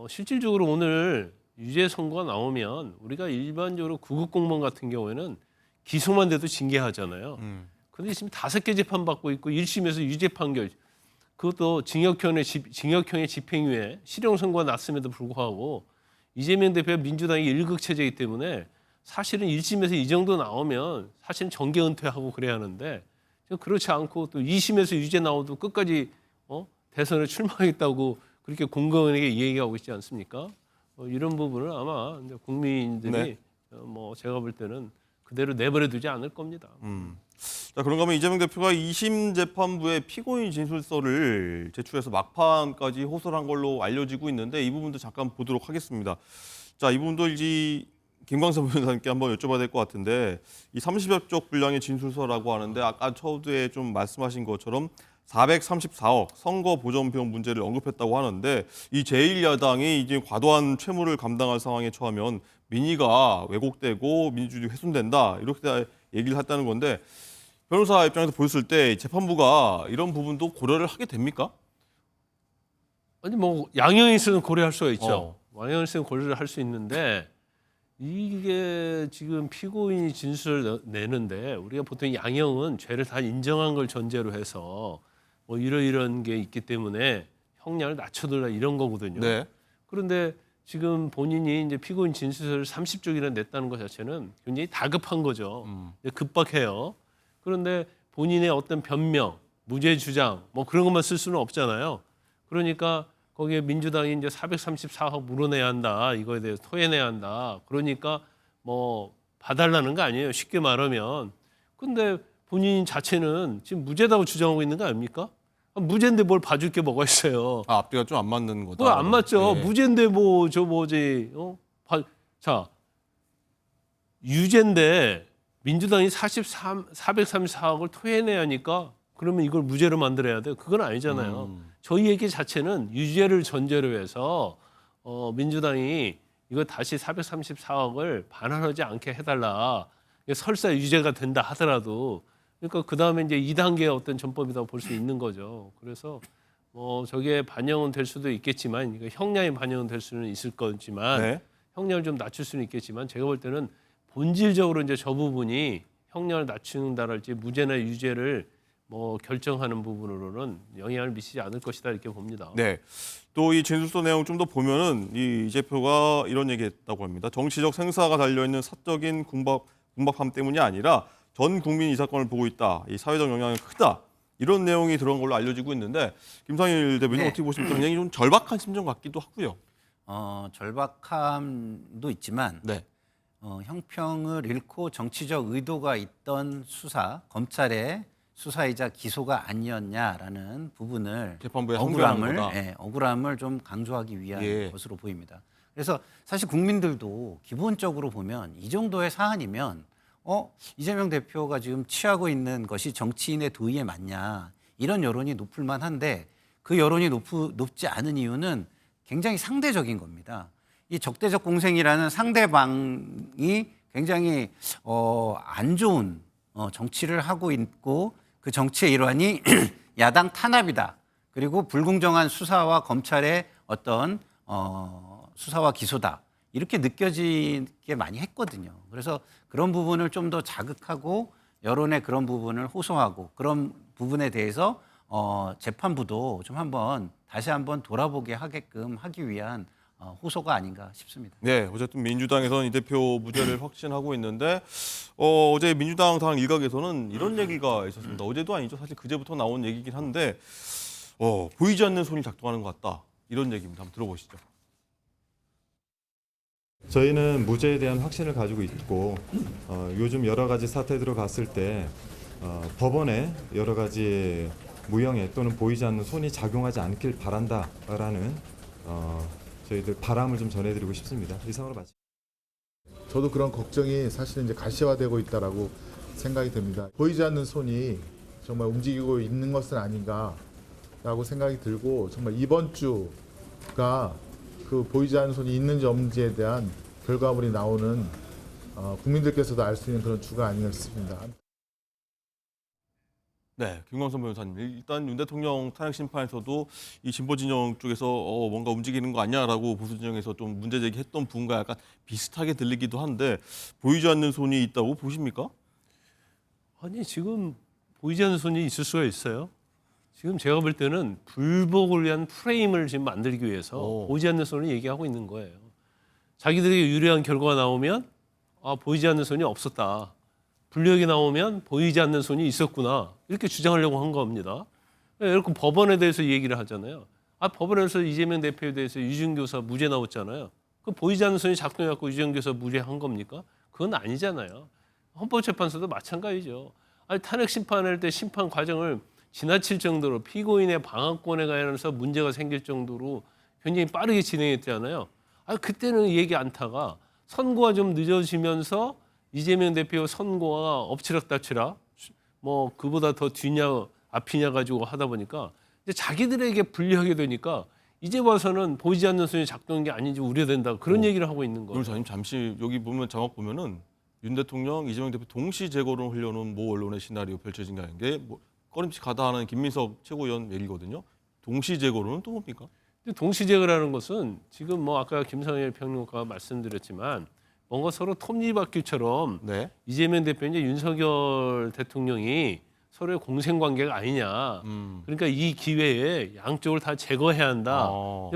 실질적으로 오늘 유죄 선고가 나오면 우리가 일반적으로 구급 공무원 같은 경우에는 기소만 돼도 징계하잖아요. 근데 지금 5개 재판 받고 있고 1심에서 유죄 판결, 그것도 징역형의 집행유예, 실형 선고가 났음에도 불구하고 이재명 대표가 민주당이 일극 체제이기 때문에 사실은 1심에서 이 정도 나오면 사실은 정계 은퇴하고 그래야 하는데 그렇지 않고 또 2심에서 유죄 나오도 끝까지 대선에 출마하겠다고 그렇게 공공연하게 얘기하고 있지 않습니까? 이런 부분을 아마 이제 국민들이 네. 제가 볼 때는 그대로 내버려 두지 않을 겁니다. 자, 그런가 하면 이재명 대표가 2심 재판부에 피고인 진술서를 제출해서 막판까지 호소를 한 걸로 알려지고 있는데 이 부분도 잠깐 보도록 하겠습니다. 자, 이 부분도 이제 김광선 변호사님께 한번 여쭤봐야 될 것 같은데 이 30여 쪽 분량의 진술서라고 하는데 아까 처음에 좀 말씀하신 것처럼 434억 선거 보전 비용 문제를 언급했다고 하는데 이 제1야당이 이제 과도한 채무를 감당할 상황에 처하면 민의가 왜곡되고 민주주의 훼손된다 이렇게 얘기를 했다는 건데 변호사 입장에서 보였을 때 재판부가 이런 부분도 고려를 하게 됩니까? 아니 양형이 있으면 고려할 수가 있죠. 양형이 있으면 고려를 할 수 있는데 이게 지금 피고인이 진술을 내는데 우리가 보통 양형은 죄를 다 인정한 걸 전제로 해서 이런 게 있기 때문에 형량을 낮춰달라 이런 거거든요. 네. 그런데 지금 본인이 이제 피고인 진술서를 30쪽이나 냈다는 것 자체는 굉장히 다급한 거죠. 급박해요. 그런데 본인의 어떤 변명, 무죄 주장 그런 것만 쓸 수는 없잖아요. 그러니까 거기에 민주당이 이제 434억 물어내야 한다. 이거에 대해서 토해내야 한다. 그러니까 봐달라는 거 아니에요. 쉽게 말하면. 근데 본인 자체는 지금 무죄다고 주장하고 있는 거 아닙니까? 무죄인데 뭘 봐줄 게 뭐가 있어요. 앞뒤가 좀 안 맞는 거다. 그거 안 맞죠. 네. 무죄인데 자, 유죄인데 민주당이 434억을 토해내야 하니까 그러면 이걸 무죄로 만들어야 돼요. 그건 아니잖아요. 저희 얘기 자체는 유죄를 전제로 해서 민주당이 이거 다시 434억을 반환하지 않게 해달라. 설사 유죄가 된다 하더라도 그러니까 그 다음에 이제 2단계의 어떤 전법이라고 볼 수 있는 거죠. 그래서 저게 반영은 될 수도 있겠지만 형량이 반영은 될 수는 있을 거지만 네. 형량을 좀 낮출 수는 있겠지만 제가 볼 때는 본질적으로 이제 저 부분이 형량을 낮추는다랄지 무죄나 유죄를 결정하는 부분으로는 영향을 미치지 않을 것이다 이렇게 봅니다. 네. 또 이 진술서 내용 좀 더 보면은 이 대표가 이런 얘기했다고 합니다. 정치적 생사가 달려 있는 사적인 궁박함 때문이 아니라 전 국민이 이 사건을 보고 있다. 이 사회적 영향이 크다. 이런 내용이 들어간 걸로 알려지고 있는데 김상일 대변인 네. 어떻게 보십니까? 굉장히 좀 절박한 심정 같기도 하고요. 절박함도 있지만 네. 형평을 잃고 정치적 의도가 있던 수사, 검찰의 수사이자 기소가 아니었냐라는 부분을 재판부에 항변하는 거다. 억울함을 좀 강조하기 위한 예. 것으로 보입니다. 그래서 사실 국민들도 기본적으로 보면 이 정도의 사안이면 이재명 대표가 지금 취하고 있는 것이 정치인의 도의에 맞냐 이런 여론이 높을 만한데 그 여론이 높지 않은 이유는 굉장히 상대적인 겁니다. 이 적대적 공생이라는 상대방이 굉장히 안 좋은 정치를 하고 있고 그 정치의 일환이 야당 탄압이다. 그리고 불공정한 수사와 검찰의 어떤 수사와 기소다. 이렇게 느껴지게 많이 했거든요. 그래서 그런 부분을 좀 더 자극하고 여론의 그런 부분을 호소하고 그런 부분에 대해서 재판부도 좀 다시 한번 돌아보게 하게끔 하기 위한 호소가 아닌가 싶습니다. 네, 어쨌든 민주당에서는 이 대표 무죄를 확신하고 있는데 어제 민주당 당 일각에서는 이런 얘기가 있었습니다. 어제도 아니죠. 사실 그제부터 나온 얘기긴 한데 보이지 않는 손이 작동하는 것 같다. 이런 얘기입니다. 한번 들어보시죠. 저희는 무죄에 대한 확신을 가지고 있고 요즘 여러 가지 사태들을 봤을 때 법원에 여러 가지 무형의 또는 보이지 않는 손이 작용하지 않길 바란다라는 저희들 바람을 좀 전해드리고 싶습니다. 이상으로 마칩니다. 저도 그런 걱정이 사실은 이제 가시화되고 있다라고 생각이 됩니다. 보이지 않는 손이 정말 움직이고 있는 것은 아닌가라고 생각이 들고 정말 이번 주가 그 보이지 않는 손이 있는지 없는지에 대한 결과물이 나오는 국민들께서도 알 수 있는 그런 주가 아닌가 싶습니다. 네, 김광선 변호사님. 일단 윤 대통령 탄핵 심판에서도 이 진보 진영 쪽에서 뭔가 움직이는 거 아니야라고 보수 진영에서 좀 문제 제기했던 부분과 약간 비슷하게 들리기도 한데 보이지 않는 손이 있다고 보십니까? 아니 지금 보이지 않는 손이 있을 수가 있어요. 지금 제가 볼 때는 불복을 위한 프레임을 지금 만들기 위해서 보이지 않는 손을 얘기하고 있는 거예요. 자기들에게 유리한 결과가 나오면 보이지 않는 손이 없었다. 불리하게 나오면 보이지 않는 손이 있었구나. 이렇게 주장하려고 한 겁니다. 이렇게 법원에 대해서 얘기를 하잖아요. 법원에서 이재명 대표에 대해서 유증교사 무죄 나왔잖아요. 그 보이지 않는 손이 작동해갖고 유증교사 무죄한 겁니까? 그건 아니잖아요. 헌법재판소도 마찬가지죠. 탄핵 심판할 때 심판 과정을 지나칠 정도로 피고인의 방어권에 관해서 문제가 생길 정도로 굉장히 빠르게 진행했잖아요. 그때는 얘기 않다가 선고가 좀 늦어지면서 이재명 대표 선고가 엎치락뒤치락 뭐 그보다 더 뒤냐 앞이냐 가지고 하다 보니까 이제 자기들에게 불리하게 되니까 이제 와서는 보이지 않는 손이 작동한 게 아닌지 우려된다 그런 얘기를 하고 있는 거예요. 변호사님 잠시 여기 보면 자막 보면은 윤 대통령, 이재명 대표 동시 재거론을 하려는 모 언론의 시나리오 펼쳐진다는 게 뭐 꺼림칙 가다 하는 김민석 최고위원 얘기거든요. 동시 재거론은 또 뭡니까? 동시 재거라는 것은 지금 뭐 아까 김성일 평론가가 말씀드렸지만 뭔가 서로 톱니바퀴처럼 네. 이재명 대표는 윤석열 대통령이 서로의 공생관계가 아니냐. 그러니까 이 기회에 양쪽을 다 제거해야 한다.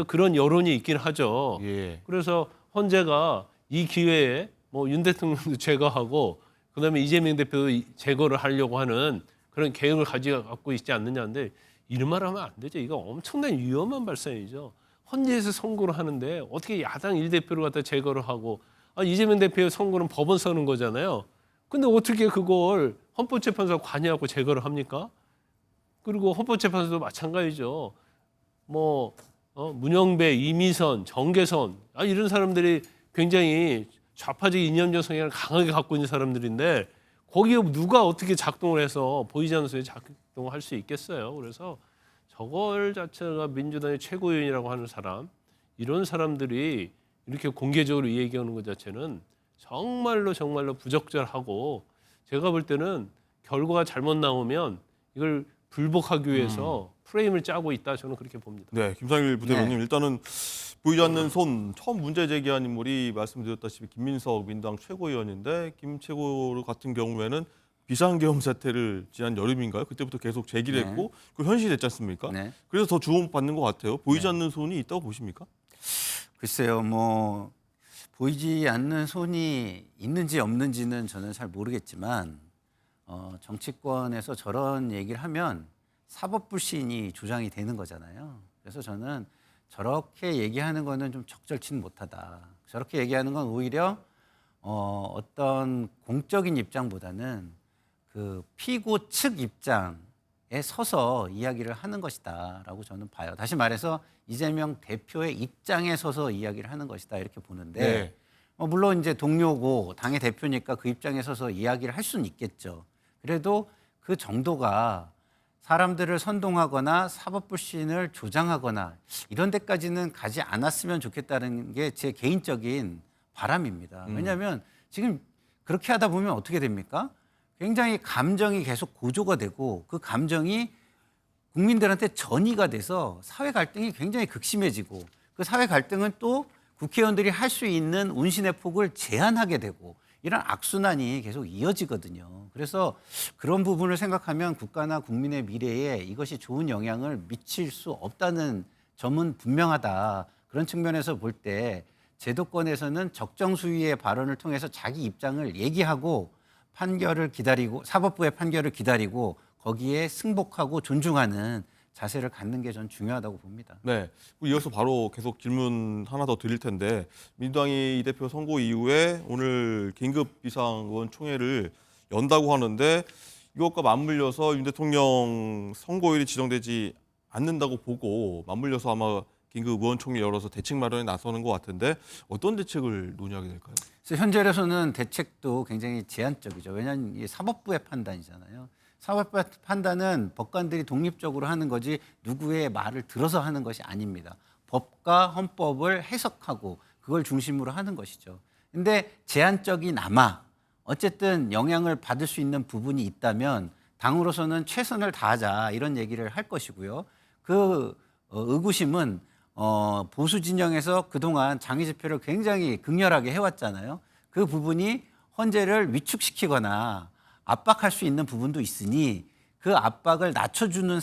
그런 여론이 있긴 하죠. 예. 그래서 헌재가 이 기회에 뭐 윤 대통령도 제거하고 그다음에 이재명 대표도 제거를 하려고 하는 그런 계획을 갖고 있지 않느냐인데 이런 말 하면 안 되죠. 이거 엄청난 위험한 발상이죠. 헌재에서 선고를 하는데 어떻게 야당 1대표를 갖다 제거를 하고 이재명 대표의 선거는 법원 서는 거잖아요. 근데 어떻게 그걸 헌법재판소가 관여하고 제거를 합니까? 그리고 헌법재판소도 마찬가지죠. 뭐 문영배, 이미선, 정계선 이런 사람들이 굉장히 좌파적 이념적 성향을 강하게 갖고 있는 사람들인데 거기에 누가 어떻게 작동을 해서 보이지 않는 손이 작동할 수 있겠어요. 그래서 저걸 자체가 민주당의 최고위원이라고 하는 사람 이런 사람들이 이렇게 공개적으로 얘기하는 것 자체는 정말로 부적절하고 제가 볼 때는 결과가 잘못 나오면 이걸 불복하기 위해서 프레임을 짜고 있다 저는 그렇게 봅니다. 네, 김상일 부대변인 네. 일단은 보이지 않는 손 처음 문제 제기한 인물이 말씀드렸다시피 김민석 민당 최고위원인데 김 최고 같은 경우에는 비상계엄 사태를 지난 여름인가요? 그때부터 계속 제기를 네. 했고 그 현실됐지 않습니까? 네. 그래서 더 주목받는 것 같아요. 보이지 않는 손이 있다고 보십니까? 글쎄요, 뭐 보이지 않는 손이 있는지 없는지는 저는 잘 모르겠지만 정치권에서 저런 얘기를 하면 사법불신이 조장이 되는 거잖아요. 그래서 저는 저렇게 얘기하는 거는 좀 적절치는 못하다. 저렇게 얘기하는 건 오히려 어떤 공적인 입장보다는 그 피고 측 입장에 서서 이야기를 하는 것이다라고 저는 봐요. 다시 말해서 이재명 대표의 입장에 서서 이야기를 하는 것이다 이렇게 보는데 네. 물론 이제 동료고 당의 대표니까 그 입장에 서서 이야기를 할 수는 있겠죠. 그래도 그 정도가 사람들을 선동하거나 사법불신을 조장하거나 이런 데까지는 가지 않았으면 좋겠다는 게 제 개인적인 바람입니다. 왜냐하면 지금 그렇게 하다 보면 어떻게 됩니까? 굉장히 감정이 계속 고조가 되고 그 감정이 국민들한테 전이가 돼서 사회 갈등이 굉장히 극심해지고 그 사회 갈등은 또 국회의원들이 할 수 있는 운신의 폭을 제한하게 되고 이런 악순환이 계속 이어지거든요. 그래서 그런 부분을 생각하면 국가나 국민의 미래에 이것이 좋은 영향을 미칠 수 없다는 점은 분명하다. 그런 측면에서 볼 때 제도권에서는 적정수위의 발언을 통해서 자기 입장을 얘기하고 판결을 기다리고 사법부의 판결을 기다리고 거기에 승복하고 존중하는 자세를 갖는 게 전 중요하다고 봅니다. 네, 이어서 바로 계속 질문 하나 더 드릴 텐데 민주당이 이 대표 선고 이후에 오늘 긴급 비상의원총회를 연다고 하는데 이것과 맞물려서 윤 대통령 선고일이 지정되지 않는다고 보고 맞물려서 아마 긴급 의원총회 열어서 대책 마련에 나서는 것 같은데 어떤 대책을 논의하게 될까요? 그래서 현재로서는 대책도 굉장히 제한적이죠. 왜냐하면 이게 사법부의 판단이잖아요. 사법부의 판단은 법관들이 독립적으로 하는 거지 누구의 말을 들어서 하는 것이 아닙니다. 법과 헌법을 해석하고 그걸 중심으로 하는 것이죠. 근데 제한적이나마 어쨌든 영향을 받을 수 있는 부분이 있다면 당으로서는 최선을 다하자 이런 얘기를 할 것이고요. 그 의구심은 보수 진영에서 그동안 장애 집회를 굉장히 극렬하게 해왔잖아요. 그 부분이 헌재를 위축시키거나 압박할 수 있는 부분도 있으니 그 압박을 낮춰주는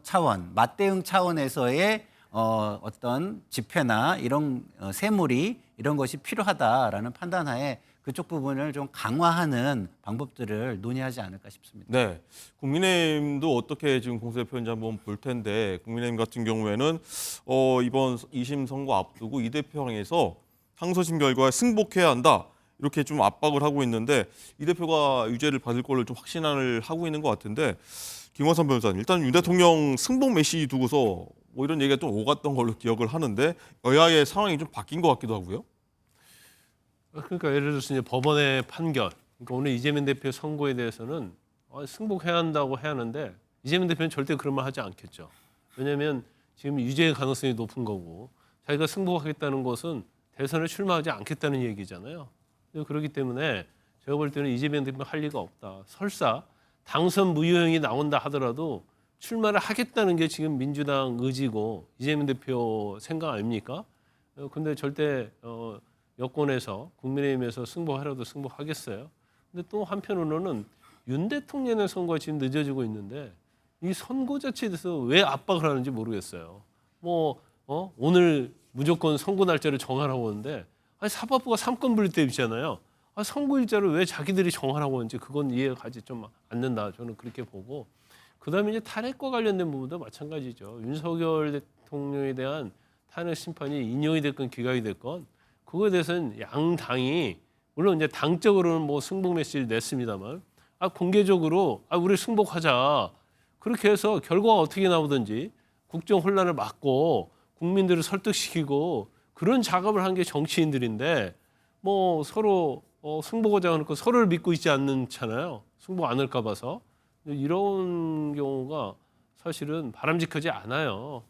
차원, 맞대응 차원에서의 어떤 집회나 이런 세몰이 이런 것이 필요하다라는 판단하에 그쪽 부분을 좀 강화하는 방법들을 논의하지 않을까 싶습니다. 네, 국민의힘도 어떻게 지금 공세표인지 한번 볼 텐데 국민의힘 같은 경우에는 이번 2심 선고 앞두고 이 대표 향해서 항소심 결과에 승복해야 한다 이렇게 좀 압박을 하고 있는데 이 대표가 유죄를 받을 걸로 좀 확신을 하고 있는 것 같은데 김광선 변호사님, 일단 윤 대통령 승복 메시지 두고서 뭐 이런 얘기가 좀 오갔던 걸로 기억을 하는데 여야의 상황이 좀 바뀐 것 같기도 하고요. 그러니까 예를 들어서 이제 법원의 판결, 그러니까 오늘 이재명 대표 선고에 대해서는 승복해야 한다고 해야 하는데 이재명 대표는 절대 그런 말 하지 않겠죠. 왜냐하면 지금 유죄의 가능성이 높은 거고 자기가 승복하겠다는 것은 대선에 출마하지 않겠다는 얘기잖아요. 그렇기 때문에 제가 볼 때는 이재명 대표 할 리가 없다. 설사 당선 무효형이 나온다 하더라도 출마를 하겠다는 게 지금 민주당 의지고 이재명 대표 생각 아닙니까? 근데 절대 여권에서 국민의힘에서 승복하라도 승복하겠어요. 근데 또 한편으로는 윤 대통령의 선거가 지금 늦어지고 있는데 이 선거 자체에 대해서 왜 압박을 하는지 모르겠어요. 오늘 무조건 선거 날짜를 정하라고 하는데 사법부가 삼권 분립되잖아요. 선거일자를 왜 자기들이 정하라고 하는지 그건 이해가 가지 좀 않는다. 저는 그렇게 보고 그다음에 이제 탄핵과 관련된 부분도 마찬가지죠. 윤석열 대통령에 대한 탄핵 심판이 인용이 됐건 기각이 됐건 그거에 대해서는 양 당이 물론 이제 당적으로는 뭐 승복 메시지를 냈습니다만 공개적으로 우리 승복하자 그렇게 해서 결과가 어떻게 나오든지 국정 혼란을 막고 국민들을 설득시키고 그런 작업을 한 게 정치인들인데 뭐 서로 승복하자 하니까 서로를 믿고 있지 않잖아요. 승복 안 할까 봐서 이런 경우가 사실은 바람직하지 않아요.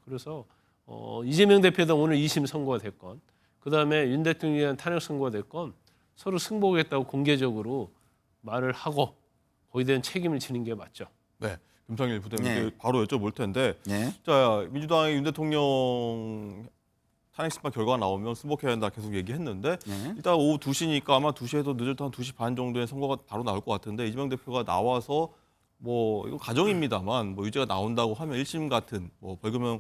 그래서 이재명 대표도 오늘 2심 선고가 됐건 그다음에 윤 대통령에 대한 탄핵 선고가 됐건 서로 승복하겠다고 공개적으로 말을 하고 거기에 대한 책임을 지는 게 맞죠. 네, 김상일 부대표님 바로 여쭤볼 텐데 네. 자 민주당의 윤 대통령 탄핵 심판 결과가 나오면 승복해야 한다 계속 얘기했는데 일단 오후 2시니까 아마 2시에도 늦어도 한 2시 반 정도에 선거가 바로 나올 것 같은데 이재명 대표가 나와서 뭐 이건 가정입니다만 뭐 유죄가 나온다고 하면 1심 같은 뭐 벌금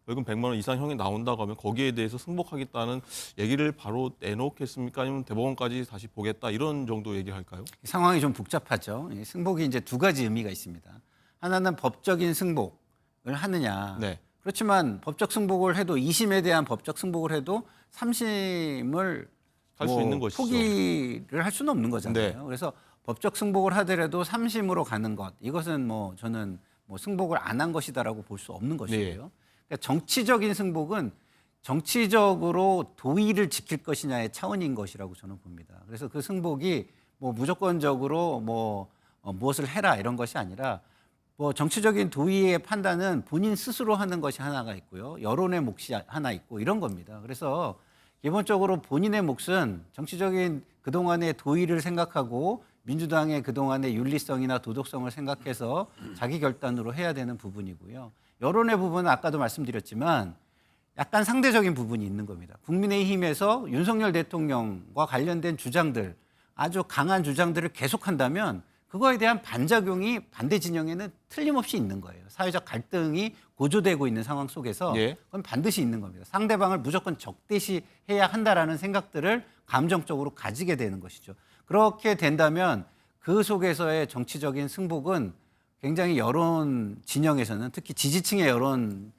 100만 원 이상 형이 나온다고 하면 거기에 대해서 승복하겠다는 얘기를 바로 내놓겠습니까? 아니면 대법원까지 다시 보겠다 이런 정도 얘기할까요? 상황이 좀 복잡하죠. 승복이 이제 두 가지 의미가 있습니다. 하나는 법적인 승복을 하느냐. 네. 그렇지만 법적 승복을 해도 2심에 대한 법적 승복을 해도 3심을 할 수 있는 것이죠. 포기를 할 수는 없는 거잖아요. 네. 그래서 법적 승복을 하더라도 3심으로 가는 것 이것은 저는 승복을 안 한 것이다라고 볼 수 없는 것이고요. 네. 그러니까 정치적인 승복은 정치적으로 도의를 지킬 것이냐의 차원인 것이라고 저는 봅니다. 그래서 그 승복이 무조건적으로 무엇을 해라 이런 것이 아니라 정치적인 도의의 판단은 본인 스스로 하는 것이 하나가 있고요. 여론의 몫이 하나 있고 이런 겁니다. 그래서 기본적으로 본인의 몫은 정치적인 그동안의 도의를 생각하고 민주당의 그동안의 윤리성이나 도덕성을 생각해서 자기 결단으로 해야 되는 부분이고요. 여론의 부분은 아까도 말씀드렸지만 약간 상대적인 부분이 있는 겁니다. 국민의힘에서 윤석열 대통령과 관련된 주장들, 아주 강한 주장들을 계속한다면 그거에 대한 반작용이 반대 진영에는 틀림없이 있는 거예요. 사회적 갈등이 고조되고 있는 상황 속에서 그건 반드시 있는 겁니다. 상대방을 무조건 적대시해야 한다라는 생각들을 감정적으로 가지게 되는 것이죠. 그렇게 된다면 그 속에서의 정치적인 승복은 굉장히 여론 진영에서는 특히 지지층의 여론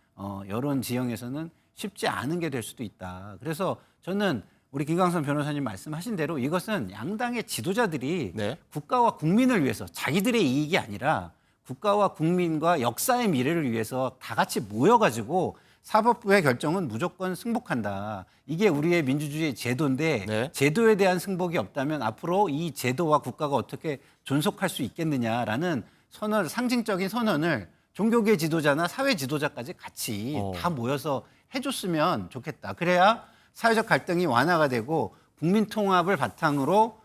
지형에서는 쉽지 않은 게 될 수도 있다. 그래서 저는 우리 김광선 변호사님 말씀하신 대로 이것은 양당의 지도자들이 국가와 국민을 위해서 자기들의 이익이 아니라 국가와 국민과 역사의 미래를 위해서 다 같이 모여가지고 사법부의 결정은 무조건 승복한다. 이게 우리의 민주주의 제도인데 제도에 대한 승복이 없다면 앞으로 이 제도와 국가가 어떻게 존속할 수 있겠느냐라는 상징적인 선언을 종교계 지도자나 사회 지도자까지 같이 다 모여서 해줬으면 좋겠다. 그래야 사회적 갈등이 완화가 되고 국민 통합을 바탕으로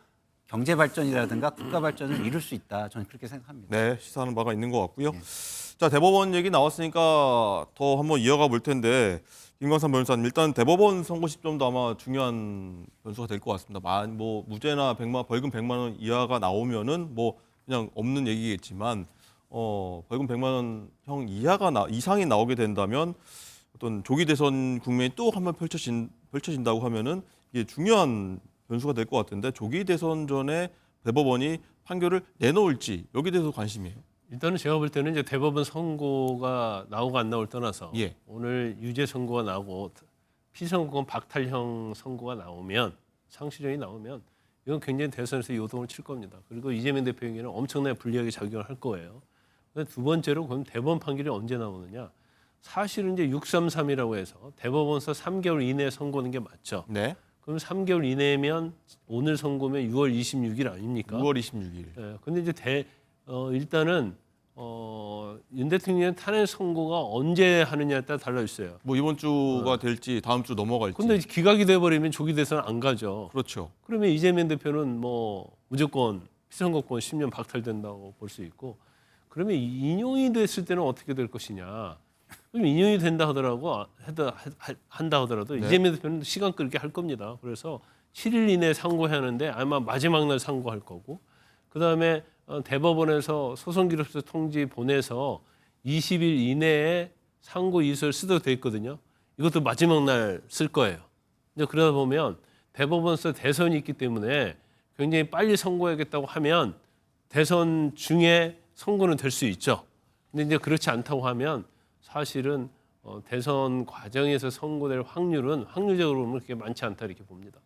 경제 발전이라든가 국가 발전을 이룰 수 있다. 저는 그렇게 생각합니다. 네, 시사하는 바가 있는 것 같고요. 자, 대법원 얘기 나왔으니까 더 한번 이어가 볼 텐데 김광삼 변호사님, 일단 대법원 선고 시점도 아마 중요한 변수가 될 것 같습니다. 뭐 무죄나 벌금 100만 원 이하가 나오면은 뭐 그냥 없는 얘기겠지만 벌금 100만 원형 이상이 나오게 된다면 어떤 조기 대선 국면이 또 한번 펼쳐진다고 하면은 이게 중요한 변수가 될 것 같은데 조기 대선 전에 대법원이 판결을 내놓을지 여기에 대해서 관심이에요. 일단은 제가 볼 때는 이제 대법원 선고가 나오고 안 나올 떠나서 예. 오늘 유죄 선고가 나오고 피선고건 박탈형 선고가 나오면 상실형이 나오면 이건 굉장히 대선에서 요동을 칠 겁니다. 그리고 이재명 대표에게는 엄청나게 불리하게 작용을 할 거예요. 두 번째로 그럼 대법원 판결이 언제 나오느냐? 사실은 이제 633이라고 해서 대법원서 3개월 이내에 선고하는 게 맞죠. 네. 그럼 3개월 이내면 오늘 선고면 6월 26일 아닙니까? 6월 26일. 네. 근데 이제 일단은 윤 대통령의 탄핵 선고가 언제 하느냐에 따라 달라 있어요. 뭐 이번 주가 될지 다음 주 넘어갈지. 근데 기각이 돼 버리면 조기 대선 안 가죠. 그렇죠. 그러면 이재명 대표는 뭐 무조건 피선거권 10년 박탈된다고 볼 수 있고 그러면 인용이 됐을 때는 어떻게 될 것이냐. 그럼 인용이 된다 하더라도 네. 이재명 대표는 시간 끌게 할 겁니다. 그래서 7일 이내에 상고해야 하는데 아마 마지막 날 상고할 거고 그다음에 대법원에서 소송기록서 통지 보내서 20일 이내에 상고 이수를 쓰도록 돼 있거든요. 이것도 마지막 날 쓸 거예요. 이제 그러다 보면 대법원에서 대선이 있기 때문에 굉장히 빨리 선고하겠다고 하면 대선 중에 선고는 될 수 있죠. 근데 이제 그렇지 않다고 하면 사실은 대선 과정에서 선고될 확률은 확률적으로 보면 그렇게 많지 않다 이렇게 봅니다.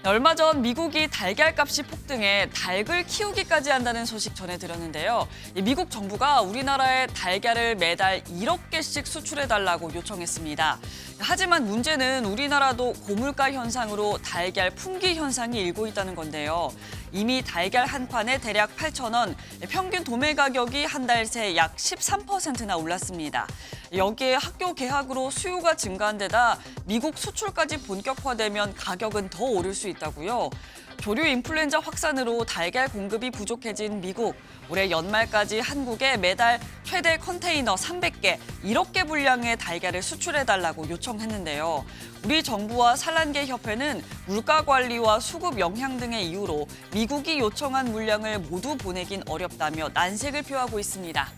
얼마 전 미국이 달걀값이 폭등해 닭을 키우기까지 한다는 소식 전해드렸는데요. 미국 정부가 우리나라에 달걀을 매달 1억 개씩 수출해달라고 요청했습니다. 하지만 문제는 우리나라도 고물가 현상으로 달걀 품귀 현상이 일고 있다는 건데요. 이미 달걀 한 판에 대략 8,000원, 평균 도매 가격이 한 달 새 약 13%나 올랐습니다. 여기에 학교 개학으로 수요가 증가한 데다 미국 수출까지 본격화되면 가격은 더 오를 수 있다고요. 조류 인플루엔자 확산으로 달걀 공급이 부족해진 미국. 올해 연말까지 한국에 매달 최대 컨테이너 300개, 1억 개 분량의 달걀을 수출해달라고 요청했는데요. 우리 정부와 산란계 협회는 물가 관리와 수급 영향 등의 이유로 미국이 요청한 물량을 모두 보내긴 어렵다며 난색을 표하고 있습니다.